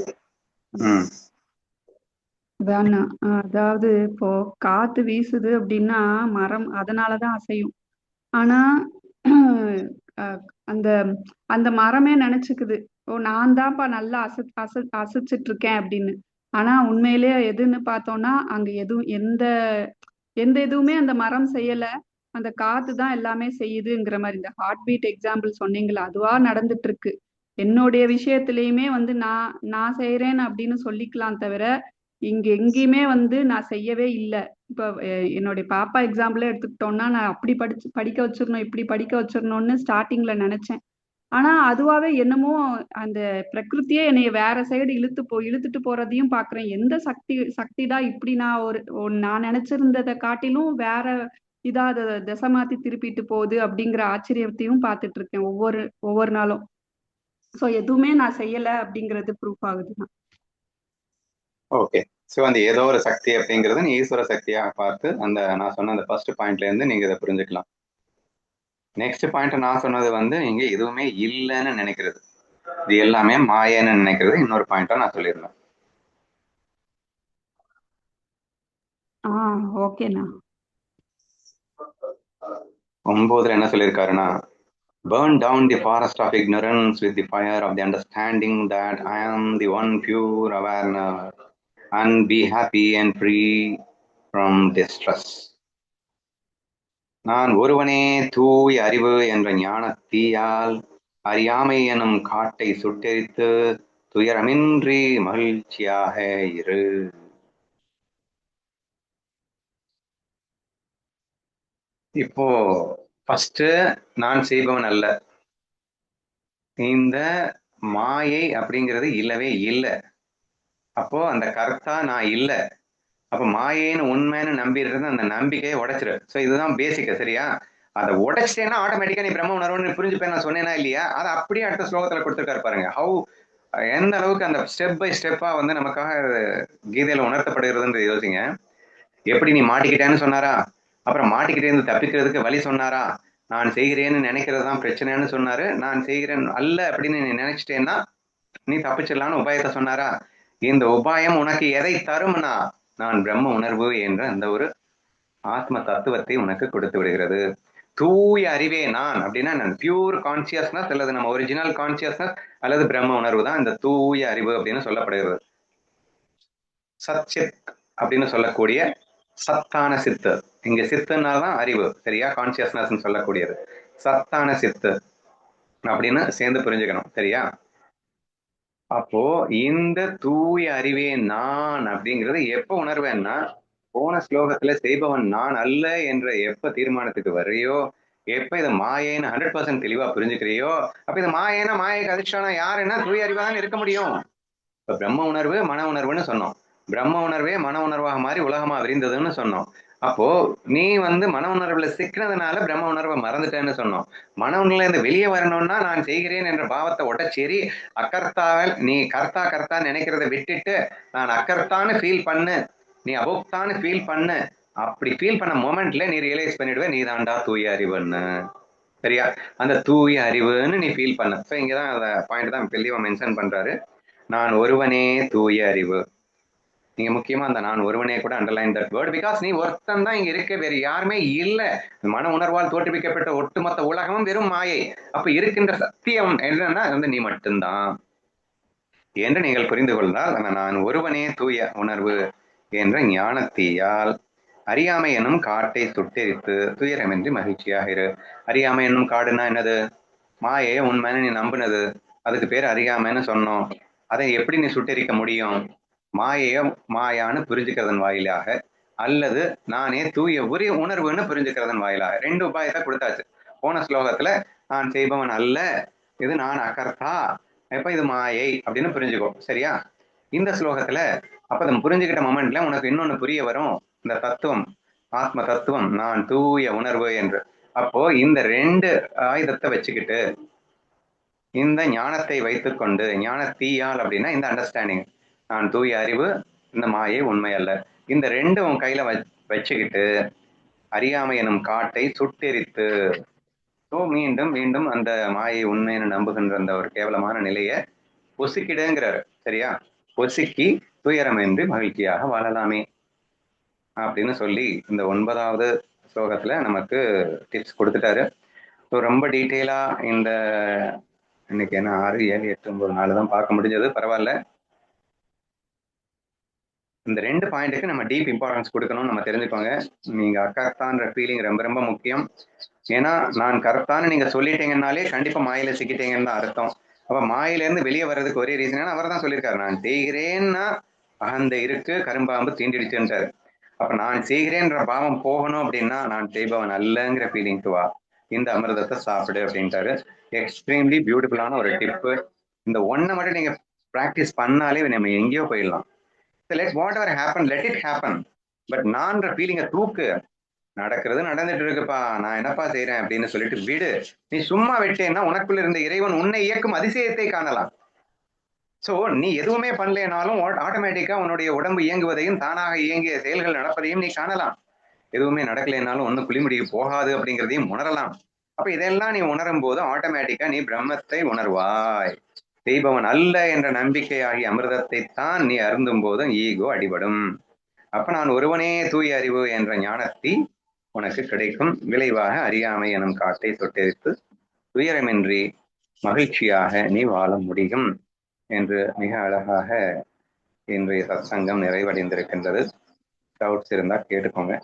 S2: அதாவது இப்போ காத்து வீசுது அப்படின்னா மரம் அதனாலதான் அசையும். ஆனா அந்த அந்த மரமே நினைச்சுக்குது, ஓ நான் தான்ப்பா நல்லா அசைச்சிட்டு இருக்கேன் அப்படின்னு. ஆனா உண்மையிலேயே எதுன்னு பார்த்தோம்னா அங்க எதுவும் எந்த எந்த இதுவுமே அந்த மரம் செய்யல, அந்த காத்து தான் எல்லாமே செய்யுதுங்கிற மாதிரி. இந்த ஹார்ட் பீட் எக்ஸாம்பிள் சொன்னீங்களா, அதுவா நடந்துட்டு இருக்கு. என்னுடைய விஷயத்திலயுமே நான் நான் செய்யறேன் அப்படின்னு சொல்லிக்கலாம் தவிர இங்க எங்கேயுமே நான் செய்யவே இல்லை. இப்ப என்னுடைய பாப்பா எக்ஸாம்பிளே எடுத்துக்கிட்டோம்னா, நான் அப்படி படிக்க வச்சிடணும் இப்படி படிக்க வச்சிடணும்னு ஸ்டார்டிங்ல நினைச்சேன். ஆனா அதுவாவே என்னமோ அந்த பிரகிருத்தியே என்னைய வேற சைடு இழுத்துட்டு போறதையும் பாக்குறேன். எந்த சக்திடா இப்படி நான் நினைச்சிருந்ததை காட்டிலும் வேற இதா அதை திசை மாத்தி திருப்பிட்டு போகுது அப்படிங்கிற ஆச்சரியத்தையும் பார்த்துட்டு இருக்கேன் ஒவ்வொரு நாளும். சோ எதுவுமே நான் செய்யல அப்படிங்கிறது ப்ரூஃப் ஆகுதுதான்.
S1: ஓகே. ஸோ அந்த ஏதோ ஒரு சக்தி அப்படிங்கிறது நீ ஈஸ்வர சக்தியாக பார்த்து அந்த நான் சொன்ன அந்த ஃபர்ஸ்ட் பாயிண்ட்ல இருந்து நீங்க இதை புரிஞ்சுக்கலாம். நெக்ஸ்ட் பாயிண்ட் நான் சொன்னது இங்க எதுவுமே இல்லைன்னு நினைக்கிறது, இது எல்லாமே மாயன்னு நினைக்கிறது. இன்னொரு பாயிண்டா நான் சொல்லியிருந்தேன்.
S2: ஓகேண்ணா.
S1: 9 என்ன சொல்லியிருக்காருன்னா, burn down the forest of ignorance with the fire of the understanding that I am the one pure awareness and be happy and free from distress. நான் ஒருவனே தூய் அறிவு என்ற ஞான தீயால் அறியாமை எனும் காட்டை சுட்டெரித்து துயரமின்றி மகிழ்ச்சியாக இரு. இப்போ ஃபர்ஸ்ட் நான் செய்பவன் அல்ல, இந்த மாயை அப்படிங்கிறது இல்லவே இல்லை. அப்போ அந்த கர்த்தா நான் இல்லை. அப்ப மாயைன்னு உண்மைன்னு நம்பிடுறது அந்த நம்பிக்கையை உடைச்சிரு. ஸோ இதுதான் பேசிக்க. சரியா? அதை உடைச்சிட்டேன்னா ஆட்டோமேட்டிக்கா நீ பிரம்ம உணர்வுன்னு புரிஞ்சுப்பேன் நான் சொன்னேன்னா இல்லையா? அதை அப்படியே அடுத்த ஸ்லோகத்துல கொடுத்துருக்காரு பாருங்க. எந்த அளவுக்கு அந்த ஸ்டெப் பை ஸ்டெப்பா வந்து நமக்காக கீதையில உணர்த்தப்படுகிறதுன்னு யோசிங்க. எப்படி நீ மாட்டிக்கிட்டேன்னு சொன்னாரா? அப்புறம் மாட்டிக்கிட்டே இருந்து தப்பிக்கிறதுக்கு வழி சொன்னாரா? நான் செய்கிறேன்னு நினைக்கிறது தான் பிரச்சனைன்னு சொன்னாரு. நான் செய்கிறேன் அல்ல அப்படின்னு நீ நினைச்சிட்டேன்னா நீ தப்பிச்சிடலான்னு உபாயத்தை சொன்னாரா? இந்த உபாயம் உனக்கு எதை தரும்னா நான் பிரம்ம உணர்வு என்ற அந்த ஒரு ஆத்ம தத்துவத்தை உனக்கு கொடுத்து விடுகிறது. தூய அறிவே நான் அப்படின்னா பியூர் கான்சியஸ்னஸ் அல்லது நம்ம ஒரிஜினல் கான்சியஸ்னஸ் அல்லது பிரம்ம உணர்வு தான் இந்த தூய அறிவு அப்படின்னு சொல்லப்படுகிறது. சச்சித் அப்படின்னு சொல்லக்கூடிய சத்தான சித்து. இங்க சித்துனால்தான் அறிவு, சரியா? கான்சியஸ்னஸ் சொல்லக்கூடியது சத்தான சித்து அப்படின்னு சேர்ந்து புரிஞ்சுக்கணும், சரியா? அப்போ இந்த தூய அறிவே நான் அப்படிங்கிறது எப்ப உணர்வேன்னா, போன ஸ்லோகத்துல செய்பவன் நான் அல்ல என்ற எப்ப தீர்மானத்துக்கு வரையோ, எப்ப இதை மாயேன்னு 100% தெளிவா புரிஞ்சுக்கிறியோ, அப்ப இது மாயேன்னா மாயைக்கு அதிர்ஷ்டானா யாருன்னா தூய அறிவா தான் இருக்க முடியும். இப்ப பிரம்ம உணர்வு மன உணர்வுன்னு சொன்னோம். பிரம்ம உணர்வே மன உணர்வாக மாறி உலகமா விரிந்ததுன்னு சொன்னோம். அப்போ நீ வந்து மன உணர்வுல சிக்கினதுனால பிரம்ம உணர்வை மறந்துட்டேன்னு சொன்னோம். மன உணர்வுல இருந்து வெளியே வரணும்னா நான் செய்கிறேன் என்ற பாவத்தை உடச்சேரி அக்கர்த்தாவில் நீ கர்த்தா கர்த்தா நினைக்கிறத விட்டுட்டு நான் அக்கர்த்தான்னு ஃபீல் பண்ணு, நீ அபோக்தான்னு ஃபீல் பண்ணு. அப்படி ஃபீல் பண்ண மொமெண்ட்ல நீ ரியலைஸ் பண்ணிடுவேன் நீ தாண்டா தூய அறிவுன்னு, சரியா? அந்த தூய அறிவுன்னு நீ ஃபீல் பண்ண. ஸோ இங்கதான் அந்த பாயிண்ட் தான் தெளிவா மென்ஷன் பண்றாரு. நான் ஒருவனே தூய அறிவு. நீங்க முக்கியமா அந்த நான் ஒருவனே கூட அண்டர்லைன் தட் வேர்ட். பிகாஸ் நீ ஒருத்தன் தான் இங்க இருக்க, வேற யாருமே இல்ல. மன உணர்வால் தோற்றுவிக்கப்பட்ட ஒட்டுமொத்த உலகமும் வெறும் மாயை. அப்ப இருக்கின்ற சத்தியம் என்னன்னா வந்து நீ மட்டும்தான் என்று நீங்கள் புரிந்து கொண்டால் நான் ஒருவனே தூய உணர்வு என்ற ஞானத்தீயால் அறியாமை எனும் காட்டை சுட்டெரித்து துயரமின்றி மகிழ்ச்சியாக இரு. அறியாமை என்னும் காடுனா என்னது? மாயை உண்மைன்னு நீ நம்பினது, அதுக்கு பேர் அறியாமைன்னு சொன்னோம். அதை எப்படி நீ சுட்டெரிக்க முடியும்? மாயைய மாயான்னு புரிஞ்சுக்கிறதன் வாயிலாக அல்லது நானே தூய உணர்வுன்னு புரிஞ்சுக்கிறதன் வாயிலாக. 2 உபாயத்தை கொடுத்தாச்சு. போன ஸ்லோகத்துல நான் செய்பவன் அல்ல, இது நான் அகர்த்தா, எப்ப இது மாயை அப்படின்னு புரிஞ்சுக்கோ, சரியா? இந்த ஸ்லோகத்துல அப்ப அதை புரிஞ்சுக்கிட்ட மொமெண்ட்ல உனக்கு இன்னொன்னு புரிய வரும், இந்த தத்துவம், ஆத்ம தத்துவம், நான் தூய உணர்வு என்று. அப்போ இந்த 2 ஆயுதத்தை வச்சுக்கிட்டு இந்த ஞானத்தை வைத்துக்கொண்டு, ஞான தீயால் அப்படின்னா இந்த அண்டர்ஸ்டாண்டிங், நான் தூய அறிவு, இந்த மாயை உண்மை அல்ல, இந்த 2 உன் கையில வச்சுக்கிட்டு அறியாமை எனும் காட்டை சுட்டெரித்து மீண்டும் மீண்டும் அந்த மாயை உண்மைன்னு நம்புகின்ற அந்த ஒரு கேவலமான நிலையை பொசுக்கிடுங்கிறாரு, சரியா? பொசுக்கி துயரமின்றி மகிழ்ச்சியாக வாழலாமே அப்படின்னு சொல்லி இந்த 9வது ஸ்லோகத்துல நமக்கு டிப்ஸ் கொடுத்துட்டாரு. ஸோ ரொம்ப டீட்டெயிலா இந்த இன்னைக்கு என்ன 6, 7, 8, 9 நாள் தான் பார்க்க முடிஞ்சது, பரவாயில்ல. இந்த 2 பாயிண்ட்டுக்கு நம்ம டீப் இம்பார்ட்டன்ஸ் கொடுக்கணும்னு நம்ம தெரிஞ்சுக்கோங்க. நீங்க அக்கர்த்தான்ற ஃபீலிங் ரொம்ப ரொம்ப முக்கியம். ஏன்னா நான் கர்த்தான்னு நீங்க சொல்லிட்டீங்கன்னாலே கண்டிப்பா மாயில சிக்கிட்டீங்கன்னு தான் அர்த்தம். அப்ப மாயில இருந்து வெளியே வர்றதுக்கு ஒரே ரீசன் அவர் தான் சொல்லியிருக்காரு, நான் செய்கிறேன்னா அகந்த இருக்கு கரும்பாம்பு தீண்டிடுச்சுன்றாரு. அப்ப நான் செய்கிறேன்ற பாவம் போகணும் அப்படின்னா நான் செய்பவன் அல்லங்கிற ஃபீலிங்க்கு வா, இந்த அமிர்தத்தை சாப்பிடு அப்படின்ட்டாரு. எக்ஸ்ட்ரீம்லி பியூட்டிஃபுல்லான ஒரு டிப்பு. இந்த ஒன்னை மட்டும் நீங்க ப்ராக்டிஸ் பண்ணாலே நம்ம எங்கேயோ போயிடலாம். Let whatever happen let it happen. But நான்ற ஃபீலிங்கை தூக்கு. நடக்கிறது நடந்துட்டு இருக்குப்பா, நான் என்னப்பா செய்யறேன் அப்படின்னு சொல்லிட்டு விடு. நீ சும்மா விட்டேன்னா உனக்குள்ள இருந்த இறைவன் உன்னை இயக்கும் அதிசயத்தை காணலாம். சோ நீ எதுவுமே பண்ணலனாலும் ஆட்டோமேட்டிக்கா உன்னுடைய உடம்பு இயங்குவதையும் தானாக இயங்கிய செயல்கள் நடப்பதையும் நீ காணலாம். எதுவுமே நடக்கலைனாலும் ஒன்னும் குளிமுடிக்கு போகாது அப்படிங்கிறதையும் உணரலாம். அப்ப இதெல்லாம் நீ உணரும் போது ஆட்டோமேட்டிக்கா நீ பிரம்மத்தை உணர்வாய். செய்பவன் அல்ல என்ற நம்பிக்கை ஆகிய அமிர்தத்தை தான் நீ அருந்தும் போதும் ஈகோ அடிபடும். அப்ப நான் ஒருவனே தூய அறிவு என்ற ஞானத்தை உனக்கு கிடைக்கும். விளைவாக அறியாமை எனும் காட்டை தொட்டெரித்து துயரமின்றி மகிழ்ச்சியாக நீ வாழ முடியும் என்று மிக அழகாக இன்றைய சத்சங்கம் நிறைவடைந்திருக்கின்றது. டவுட்ஸ் இருந்தா கேட்டுக்கோங்க.